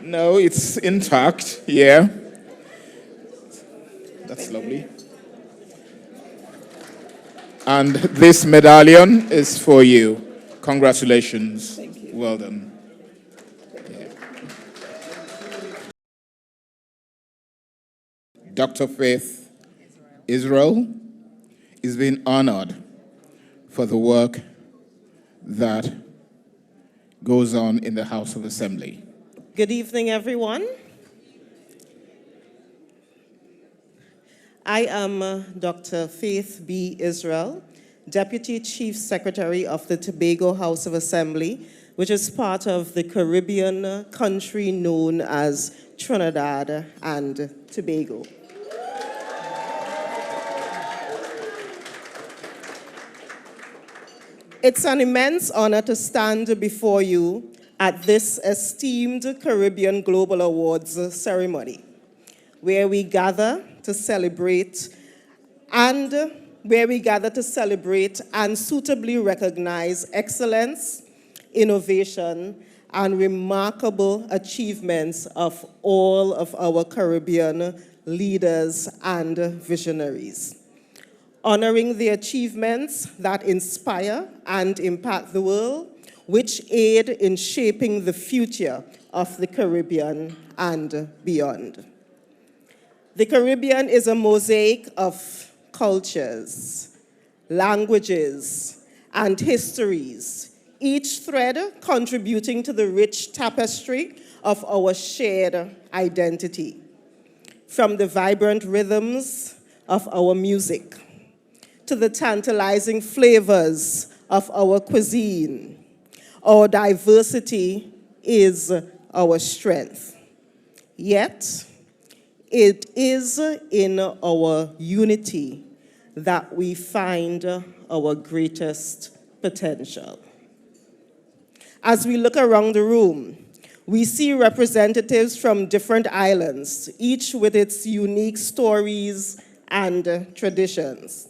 No, it's intact, yeah. That's lovely. And this medallion is for you. Congratulations. Thank you. Well done. Yeah. Dr. Faith Israel is being honored for the work that goes on in the House of Assembly. Good evening, everyone. I am Dr. Faith B. Israel, Deputy Chief Secretary of the Tobago House of Assembly, which is part of the Caribbean country known as Trinidad and Tobago. It's an immense honor to stand before you at this esteemed Caribbean Global Awards ceremony, where we gather to celebrate and suitably recognize excellence, innovation, and remarkable achievements of all of our Caribbean leaders and visionaries, honoring the achievements that inspire and impact the world, which aid in shaping the future of the Caribbean and beyond. The Caribbean is a mosaic of cultures, languages, and histories, each thread contributing to the rich tapestry of our shared identity. From the vibrant rhythms of our music, to the tantalizing flavors of our cuisine, our diversity is our strength. Yet, it is in our unity that we find our greatest potential. As we look around the room, we see representatives from different islands, each with its unique stories and traditions.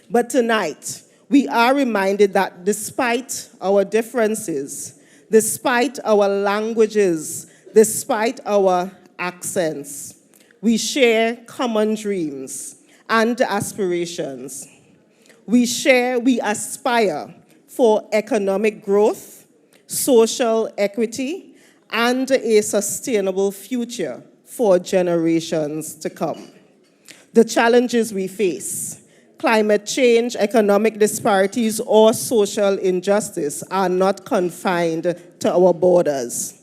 But tonight, we are reminded that despite our differences, despite our languages, despite our accents, we share common dreams and aspirations. We aspire for economic growth, social equity, and a sustainable future for generations to come. The challenges we face, climate change, economic disparities, or social injustice are not confined to our borders.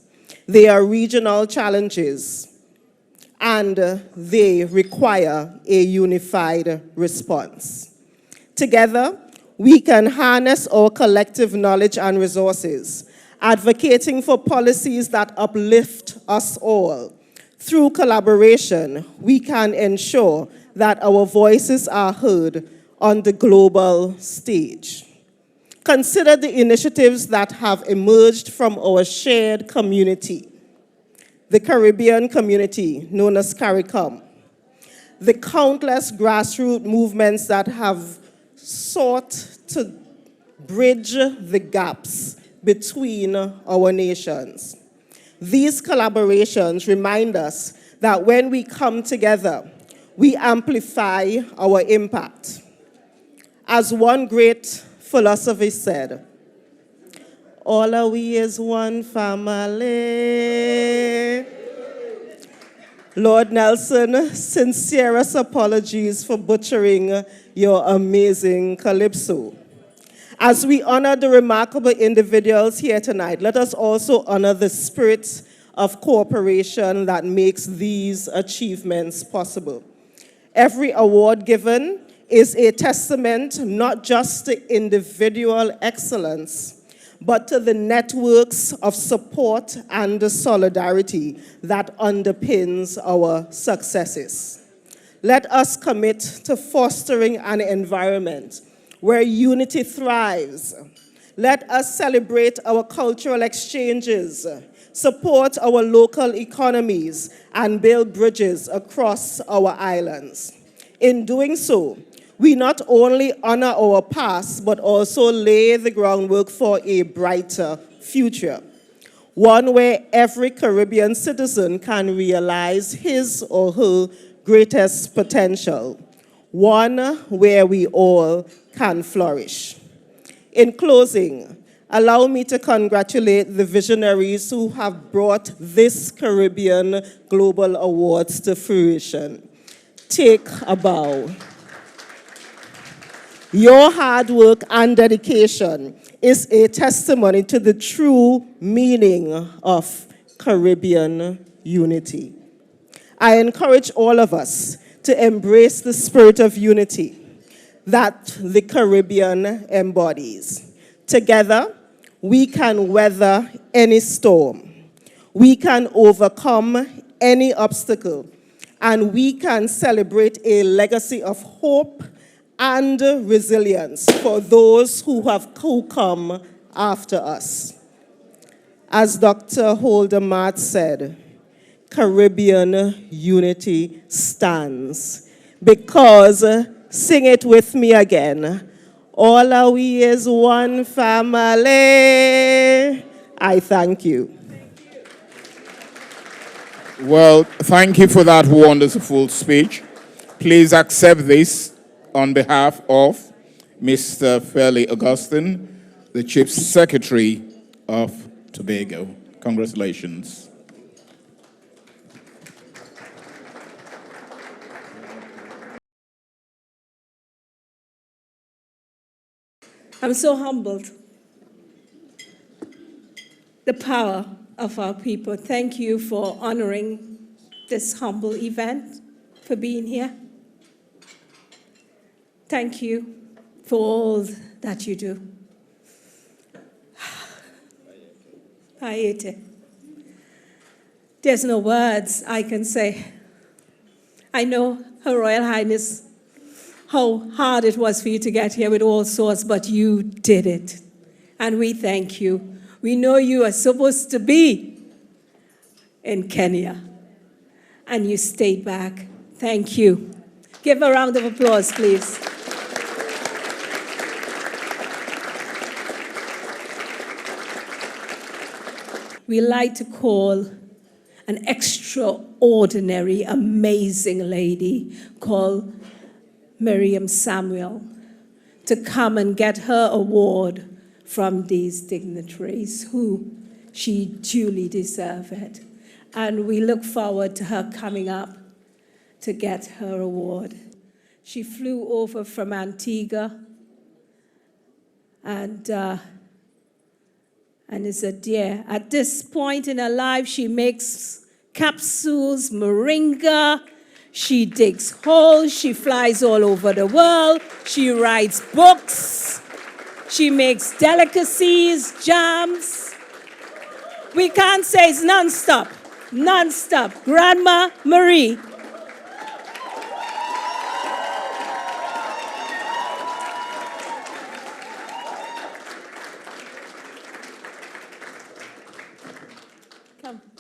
They are regional challenges, and they require a unified response. Together, we can harness our collective knowledge and resources, advocating for policies that uplift us all. Through collaboration, we can ensure that our voices are heard on the global stage. Consider the initiatives that have emerged from our shared community, the Caribbean community known as CARICOM, the countless grassroots movements that have sought to bridge the gaps between our nations. These collaborations remind us that when we come together, we amplify our impact. As one great philosopher said, all are we is one family. Lord Nelson, sincerest apologies for butchering your amazing calypso. As we honor the remarkable individuals here tonight, let us also honor the spirit of cooperation that makes these achievements possible. Every award given is a testament not just to individual excellence, but to the networks of support and the solidarity that underpins our successes. Let us commit to fostering an environment where unity thrives. Let us celebrate our cultural exchanges, support our local economies, and build bridges across our islands. In doing so, we not only honor our past, but also lay the groundwork for a brighter future, one where every Caribbean citizen can realize his or her greatest potential, one where we all can flourish. In closing, allow me to congratulate the visionaries who have brought this Caribbean Global Awards to fruition. Take a bow. Your hard work and dedication is a testimony to the true meaning of Caribbean unity. I encourage all of us to embrace the spirit of unity that the Caribbean embodies. Together, we can weather any storm. We can overcome any obstacle, and we can celebrate a legacy of hope and resilience for those who come after us. As Dr. Holder Mart said, Caribbean unity stands because, sing it with me again, all are we is one family. I thank you. Well, thank you for that wonderful speech. Please accept this on behalf of Mr. Fairley Augustine, the Chief Secretary of Tobago. Congratulations. I'm so humbled. The power of our people. Thank you for honoring this humble event, for being here. Thank you for all that you do. I ate it. There's no words I can say. I know, Her Royal Highness, how hard it was for you to get here with all sorts, but you did it. And we thank you. We know you are supposed to be in Kenya, and you stayed back. Thank you. Give a round of applause, please. We like to call an extraordinary, amazing lady called Miriam Samuel to come and get her award from these dignitaries who she duly deserved. And we look forward to her coming up to get her award. She flew over from Antigua and is a dear. At this point in her life, she makes capsules, moringa, she digs holes, she flies all over the world, she writes books, she makes delicacies, jams. We can't say it's non-stop, non-stop. Grandma Marie.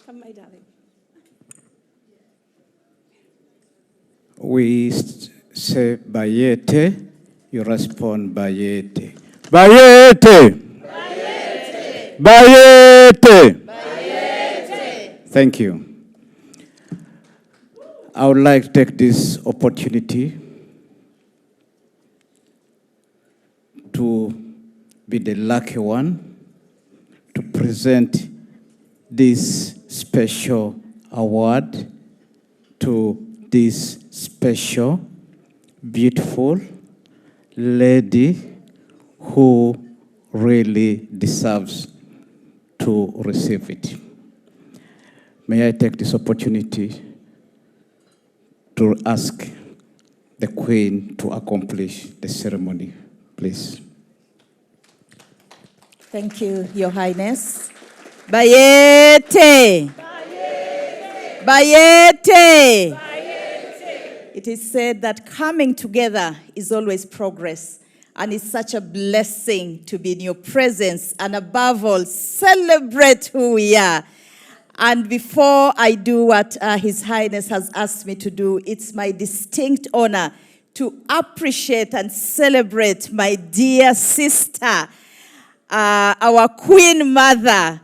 Come, my darling. We say Bayete, you respond Bayete. Bayete! Bayete! Bayete! Bayete! Thank you. I would like to take this opportunity to be the lucky one to present this special award to this special, beautiful lady who really deserves to receive it. May I take this opportunity to ask the Queen to accomplish the ceremony, please. Thank you, Your Highness. Bayete! Bayete! Bayete! It is said that coming together is always progress, and it's such a blessing to be in your presence, and above all, celebrate who we are. And before I do what His Highness has asked me to do, it's my distinct honor to appreciate and celebrate my dear sister, our Queen Mother,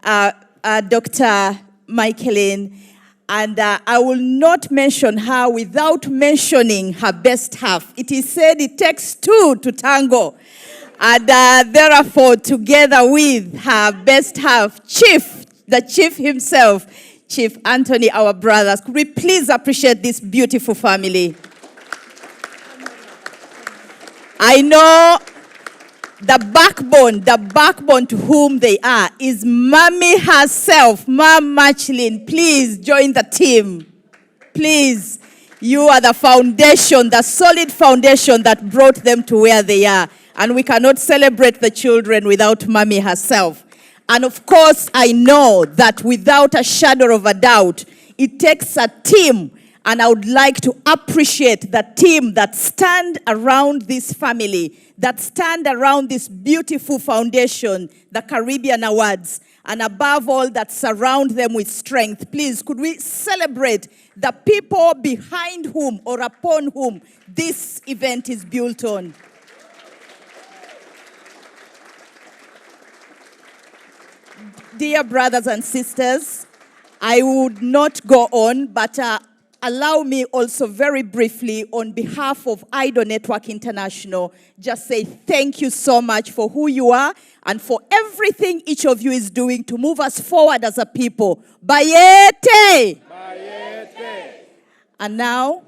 Dr. Michaeline. And I will not mention her without mentioning her best half. It is said it takes two to tango. And therefore, together with her best half, the chief himself, Chief Anthony, our brothers, could we please appreciate this beautiful family? I know the backbone to whom they are is Mommy herself, Mom Machlin. Please join the team. Please. You are the foundation, the solid foundation that brought them to where they are. And we cannot celebrate the children without Mommy herself. And of course, I know that without a shadow of a doubt, it takes a team. And I would like to appreciate the team that stand around this family, that stand around this beautiful foundation, the Caribbean Awards, and above all, that surround them with strength. Please, could we celebrate the people behind whom or upon whom this event is built on? Dear brothers and sisters, I would not go on, but allow me also very briefly on behalf of IDO Network International, just say thank you so much for who you are and for everything each of you is doing to move us forward as a people. Bayete! Bayete! And now,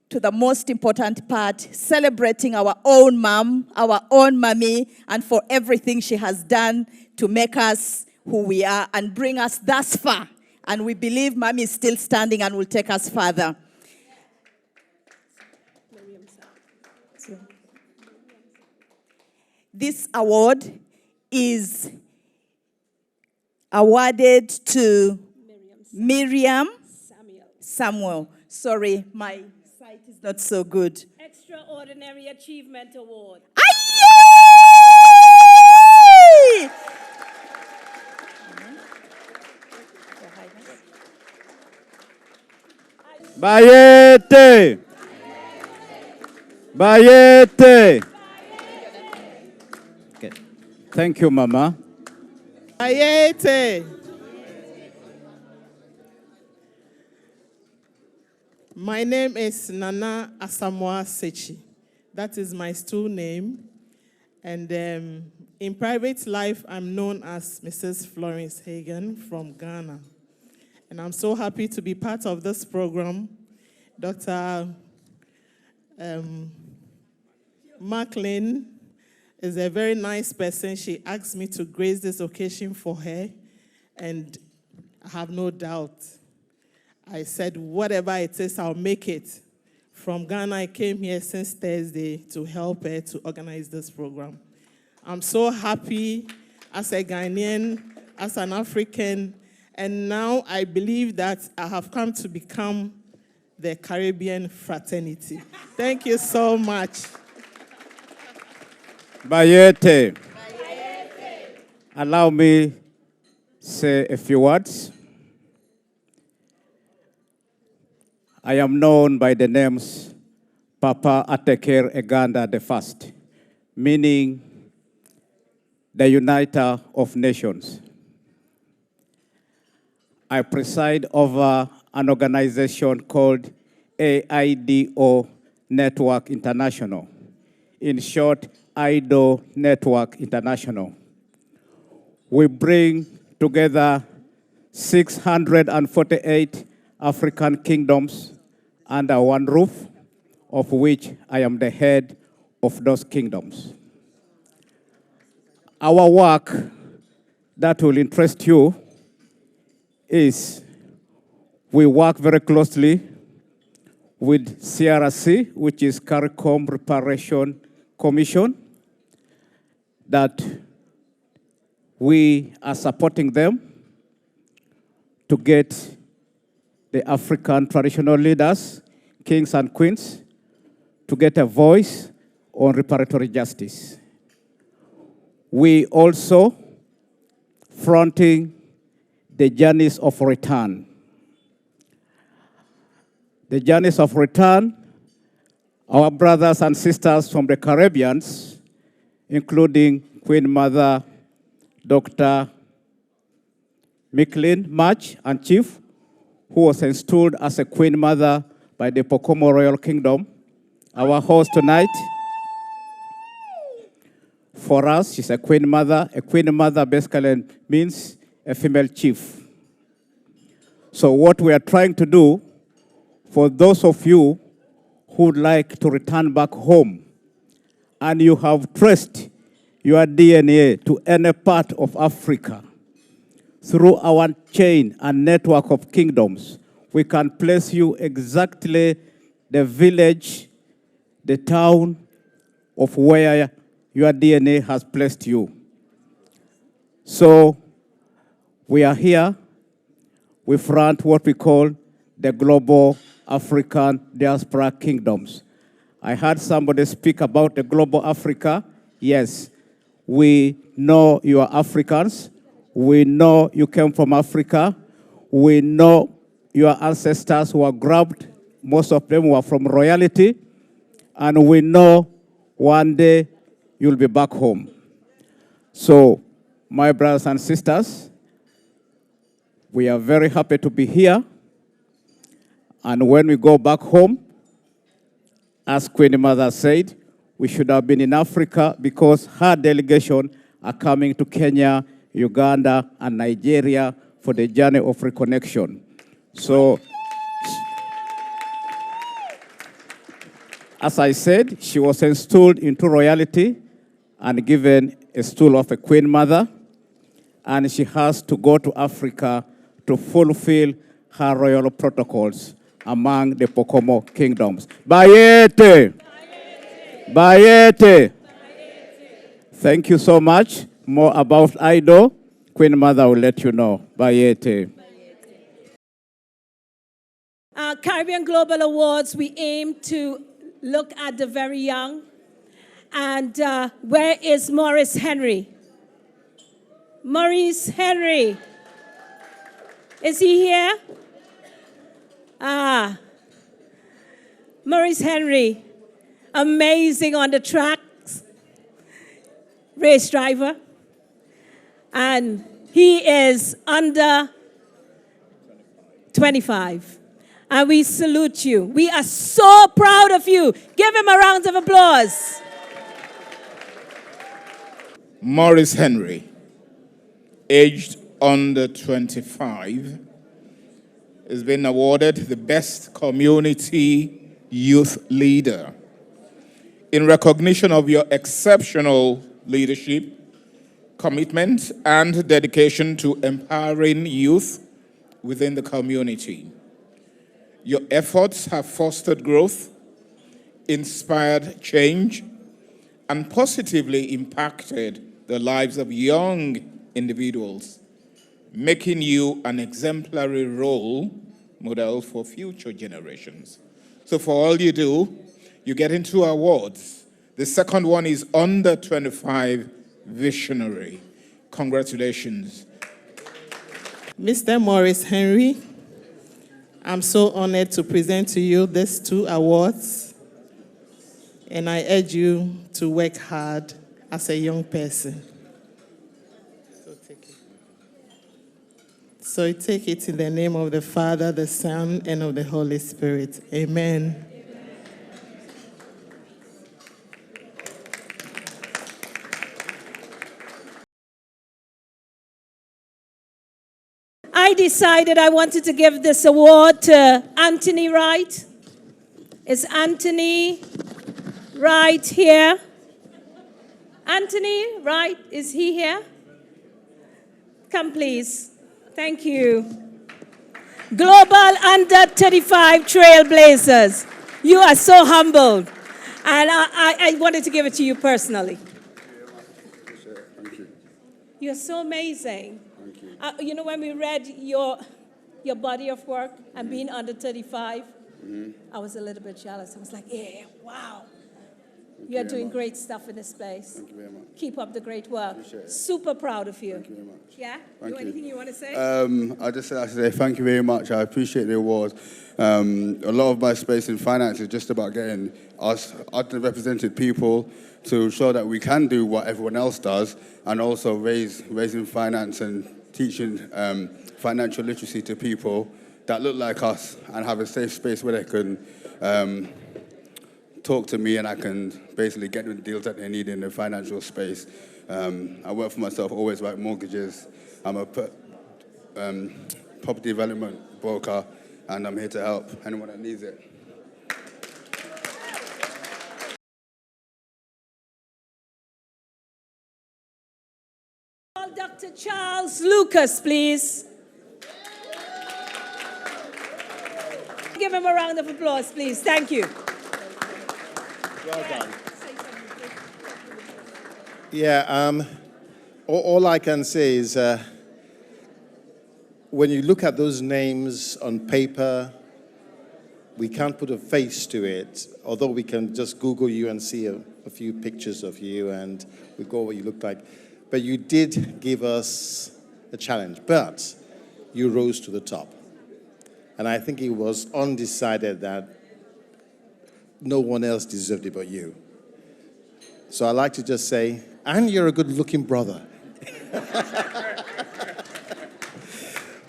to the most important part, celebrating our own mom, our own mommy, and for everything she has done to make us who we are and bring us thus far. And we believe Mommy is still standing and will take us further. This award is awarded to Miriam Samuel. Sorry, my sight is not so good. Extraordinary Achievement Award. Aye! Bayete! Bayete! Okay. Thank you, Mama. Ayete. My name is Nana Asamoah Sechi. That is my stool name. And in private life, I'm known as Mrs. Florence Hagan from Ghana. And I'm so happy to be part of this program. Dr. Macklin is a very nice person. She asked me to grace this occasion for her, and I have no doubt. I said, whatever it is, I'll make it. From Ghana, I came here since Thursday to help her to organize this program. I'm so happy as a Ghanaian, as an African, and now I believe that I have come to become the Caribbean fraternity. Thank you so much. Bayete. Allow me say a few words. I am known by the names Papa Ateker Eganda I, meaning the Uniter of Nations. I preside over an organization called AIDO Network International, in short, IDO Network International. We bring together 648 African kingdoms under one roof, of which I am the head of those kingdoms. Our work that will interest you is we work very closely with CRC, which is CARICOM Reparation Commission, that we are supporting them to get the African traditional leaders, kings and queens, to get a voice on reparatory justice. We also fronting the journeys of return. The journeys of return, our brothers and sisters from the Caribbean, including Queen Mother Dr. Micklin March and Chief, who was installed as a Queen Mother by the Pocomo Royal Kingdom. Our host tonight, for us, she's a Queen Mother. A Queen Mother basically means a female chief. So what we are trying to do, for those of you who would like to return back home, and you have traced your DNA to any part of Africa, through our chain and network of kingdoms, we can place you exactly the village, the town of where your DNA has placed you. So we are here. We front what we call the global African diaspora kingdoms. I heard somebody speak about the global Africa. Yes, we know you are Africans. We know you came from Africa. We know your ancestors were grabbed. Most of them were from royalty. And we know one day you'll be back home. So, my brothers and sisters, we are very happy to be here. And when we go back home, as Queen Mother said, we should have been in Africa because her delegation are coming to Kenya, Uganda, and Nigeria for the journey of reconnection. So, as I said, she was installed into royalty and given a stool of a Queen Mother, and she has to go to Africa to fulfill her royal protocols among the Pocomo kingdoms. Bayete! Bayete! Thank you so much. More about Ido, Queen Mother will let you know. Bayete. Caribbean Global Awards, we aim to look at the very young. And where is Maurice Henry? Maurice Henry. Is he here? Maurice Henry, amazing on the tracks, race driver. And he is under 25. And we salute you. We are so proud of you. Give him a round of applause. Maurice Henry, aged under 25, has been awarded the Best Community Youth Leader in recognition of your exceptional leadership, commitment, and dedication to empowering youth within the community. Your efforts have fostered growth, inspired change, and positively impacted the lives of young individuals, making you an exemplary role model for future generations. So for all you do, you get into awards. The second one is under 25 visionary. Congratulations. Mr. Maurice Henry, I'm so honored to present to you these 2 awards, and I urge you to work hard as a young person. So take it in the name of the Father, the Son, and of the Holy Spirit. Amen. I decided I wanted to give this award to Anthony Wright. Is Anthony Wright here? Anthony Wright, is he here? Come, please. Thank you. Global Under 35 Trailblazers. You are so humbled. And I wanted to give it to you personally. Thank you. You're so amazing. Thank you. You know, when we read your body of work and being under 35, I was a little bit jealous. I was like, yeah, wow. You're doing great stuff in this place. Thank you very much. Keep up the great work. Appreciate it. Super proud of you. Thank you very much. Yeah? Thank you. Anything you want to say? I just like to say thank you very much. I appreciate the award. A lot of my space in finance is just about getting us underrepresented people to show that we can do what everyone else does, and also raising finance and teaching financial literacy to people that look like us and have a safe space where they can talk to me and I can basically get them the deals that they need in the financial space. I work for myself, always write mortgages. I'm a property development broker, and I'm here to help anyone that needs it. Dr. Charles Lucas, please. Give him a round of applause, please. Thank you. Well done. Yeah, all I can say is when you look at those names on paper, we can't put a face to it, although we can just Google you and see a few pictures of you and we go what you look like. But you did give us a challenge, but you rose to the top. And I think it was undecided that no one else deserved it but you. So I like to just say, and you're a good-looking brother.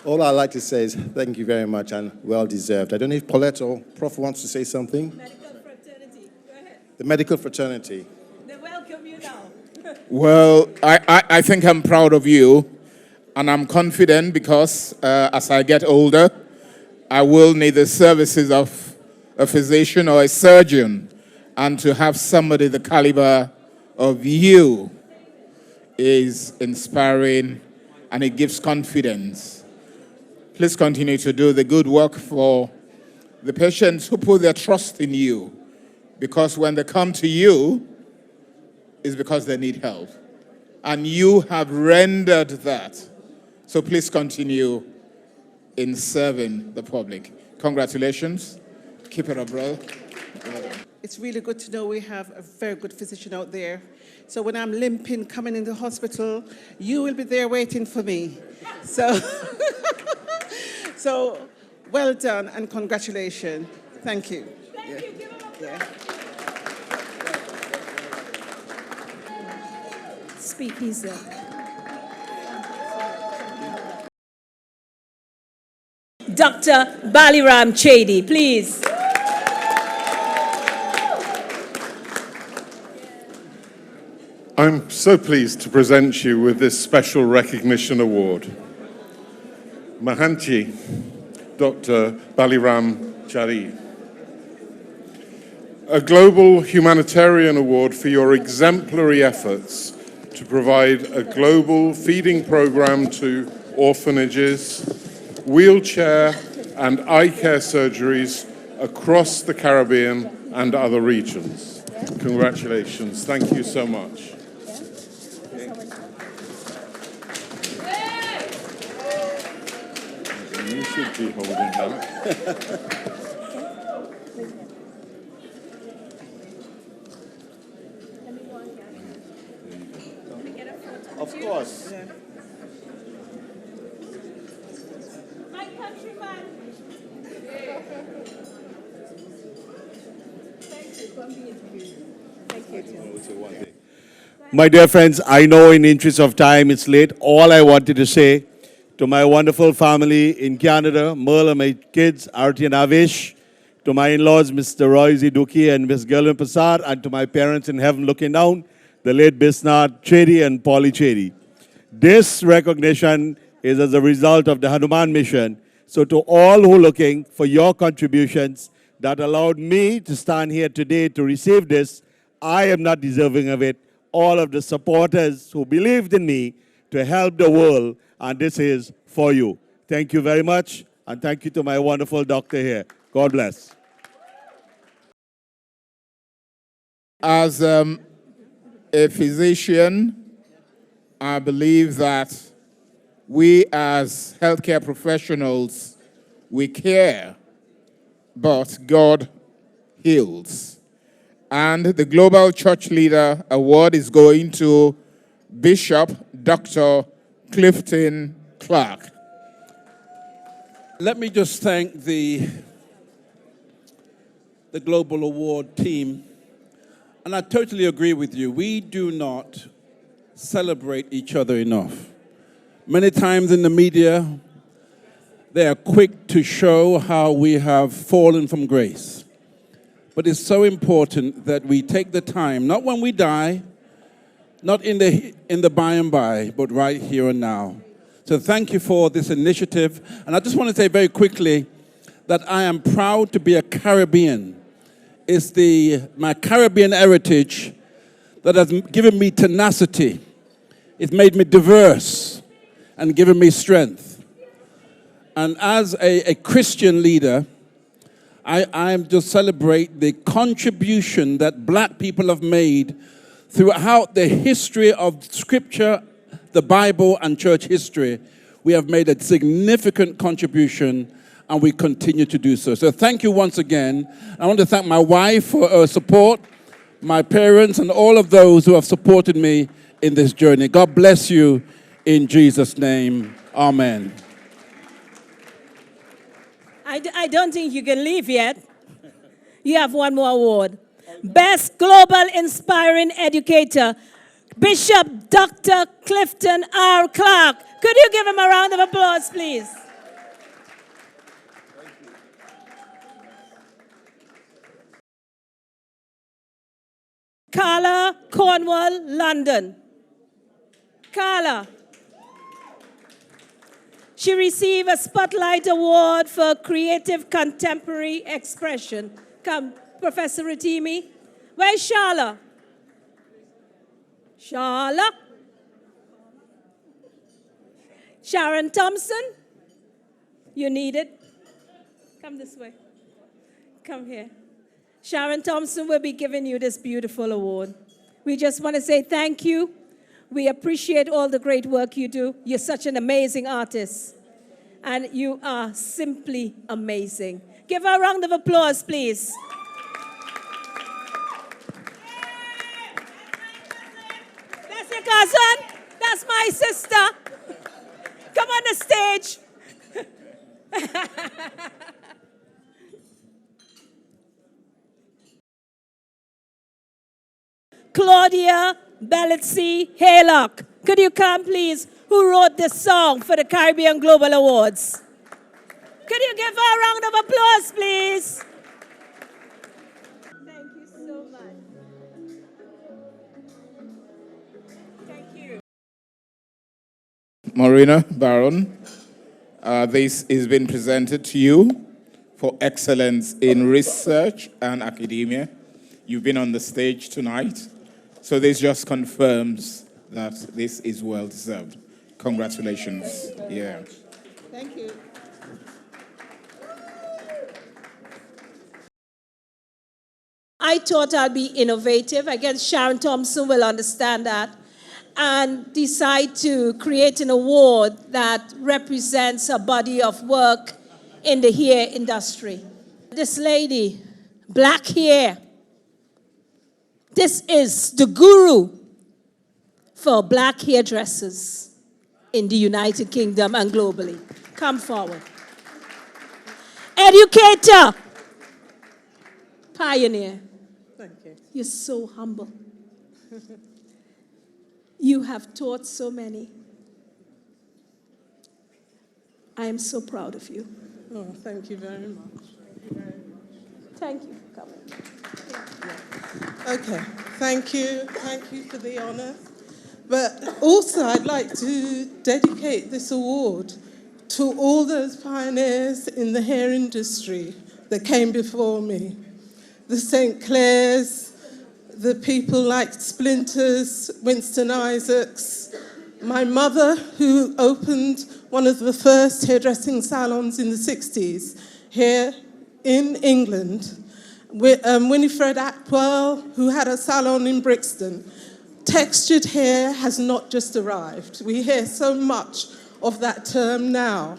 All I like to say is thank you very much and well-deserved. I don't know if Paulette or Prof wants to say something. Medical fraternity. Go ahead. The medical fraternity. They welcome you now. Well, I think I'm proud of you, and I'm confident because as I get older, I will need the services of a physician or a surgeon, and to have somebody the caliber of you is inspiring, and it gives confidence. Please continue to do the good work for the patients who put their trust in you, because when they come to you, it's because they need help. And you have rendered that. So please continue in serving the public. Congratulations. Keep it up, brother. It's really good to know we have a very good physician out there. So when I'm limping, coming in the hospital, you will be there waiting for me. So, so well done and congratulations. Thank you. Thank you. Give him a yeah. Speak easy. Dr. Baliram Chedi, please. I'm so pleased to present you with this special recognition award. Mahanji, Dr. Baliram Chari. A global humanitarian award for your exemplary efforts to provide a global feeding program to orphanages, wheelchair and eye care surgeries across the Caribbean and other regions. Congratulations. Thank you so much. You should be holding that. Of course. My countryman. My dear friends, I know in the interest of time it's late. All I wanted to say to my wonderful family in Canada, Merle and my kids, Arti and Avish, to my in-laws, Mr. Roy Ziduki and Ms. Gerlin Prasad, and to my parents in heaven looking down, the late Bisnath Chedi and Polly Chedi. This recognition is as a result of the Hanuman mission. So to all who are looking for your contributions that allowed me to stand here today to receive this, I am not deserving of it. All of the supporters who believed in me to help the world, and this is for you. Thank you very much, and thank you to my wonderful doctor here. God bless. As a physician, I believe that we as healthcare professionals, we care, but God heals. And the Global Church Leader Award is going to Bishop Dr. Clifton Clark. Let me just thank the Global Award team. And I totally agree with you. We do not celebrate each other enough. Many times in the media, they are quick to show how we have fallen from grace. But it's so important that we take the time, not when we die, not in the by and by, but right here and now. So thank you for this initiative. And I just want to say very quickly that I am proud to be a Caribbean. It's my Caribbean heritage that has given me tenacity. It's made me diverse and given me strength. And as a Christian leader, I am to celebrate the contribution that black people have made throughout the history of Scripture, the Bible, and church history. We have made a significant contribution, and we continue to do so. So thank you once again. I want to thank my wife for her support, my parents, and all of those who have supported me in this journey. God bless you in Jesus' name. Amen. I don't think you can leave yet. You have one more award. Best Global Inspiring Educator, Bishop Dr. Clifton R. Clark. Could you give him a round of applause, please? Carla Cornwall, London. Carla. She received a Spotlight Award for Creative Contemporary Expression. Come, Professor Ratimi. Where's Sharla? Sharla? Sharon Thompson? You need it? Come this way. Come here. Sharon Thompson will be giving you this beautiful award. We just want to say thank you. We appreciate all the great work you do. You're such an amazing artist. And you are simply amazing. Give her a round of applause, please. That's your cousin. That's my sister. Come on the stage. Claudia Bellizzi Haylock. Could you come, please? Who wrote this song for the Caribbean Global Awards? Could you give her a round of applause, please? Thank you so much. Thank you. Marina Baron, this has been presented to you for excellence in research and academia. You've been on the stage tonight, so this just confirms that this is well deserved. Congratulations. Yeah. Thank you. I thought I'd be innovative. I guess Sharon Thompson will understand that. And decide to create an award that represents a body of work in the hair industry. This lady, black hair. This is the guru for black hairdressers in the United Kingdom and globally. Come forward. Educator. Pioneer. Thank you. You're so humble. You have taught so many. I am so proud of you. Oh, thank you very much. Thank you for coming. Okay, thank you. Thank you for the honour. But also, I'd like to dedicate this award to all those pioneers in the hair industry that came before me. The St. Clairs, the people like Splinters, Winston Isaacs, my mother, who opened one of the first hairdressing salons in the 60s here in England, Winifred Atwell, who had a salon in Brixton. Textured hair has not just arrived. We hear so much of that term now.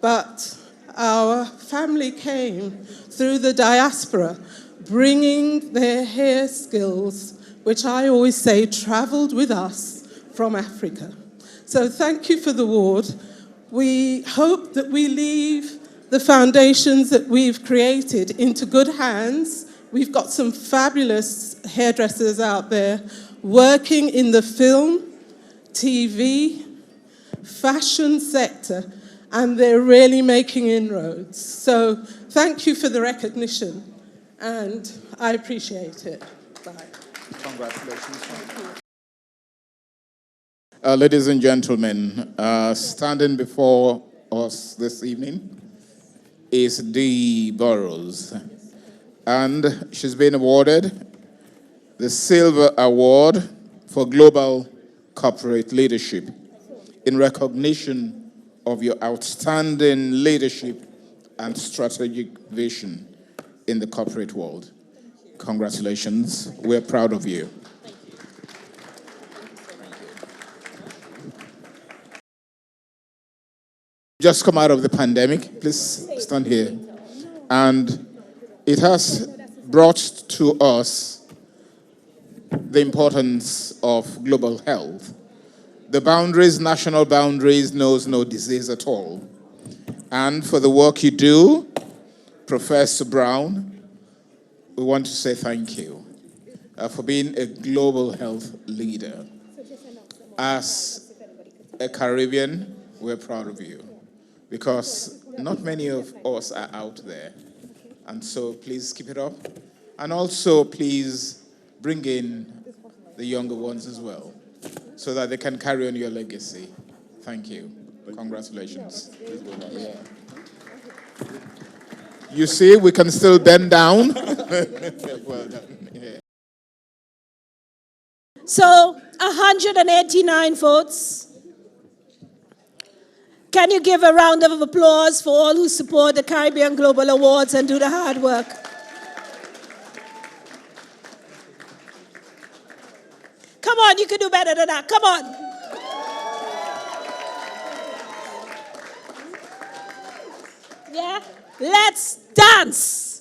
But our family came through the diaspora, bringing their hair skills, which I always say traveled with us from Africa. So thank you for the award. We hope that we leave the foundations that we've created into good hands. We've got some fabulous hairdressers out there working in the film, TV, fashion sector, and they're really making inroads. So thank you for the recognition, and I appreciate it. Bye. Congratulations. Ladies and gentlemen, standing before us this evening is Dee Burrows, and she's been awarded the Silver Award for Global Corporate Leadership in recognition of your outstanding leadership and strategic vision in the corporate world. Congratulations. We're proud of you. Just come out of the pandemic. Please stand here. And it has brought to us the importance of global health. The boundaries, national boundaries, knows no disease at all. And for the work you do, Professor Brown, we want to say thank you for being a global health leader. As a Caribbean, we're proud of you because not many of us are out there. And so please keep it up. And also please bring in the younger ones as well so that they can carry on your legacy. Thank you. Congratulations. Yeah. You see, we can still bend down. Well done. Yeah. So, 189 votes. Can you give a round of applause for all who support the Caribbean Global Awards and do the hard work? Come on, you can do better than that. Come on. Yeah? Let's dance.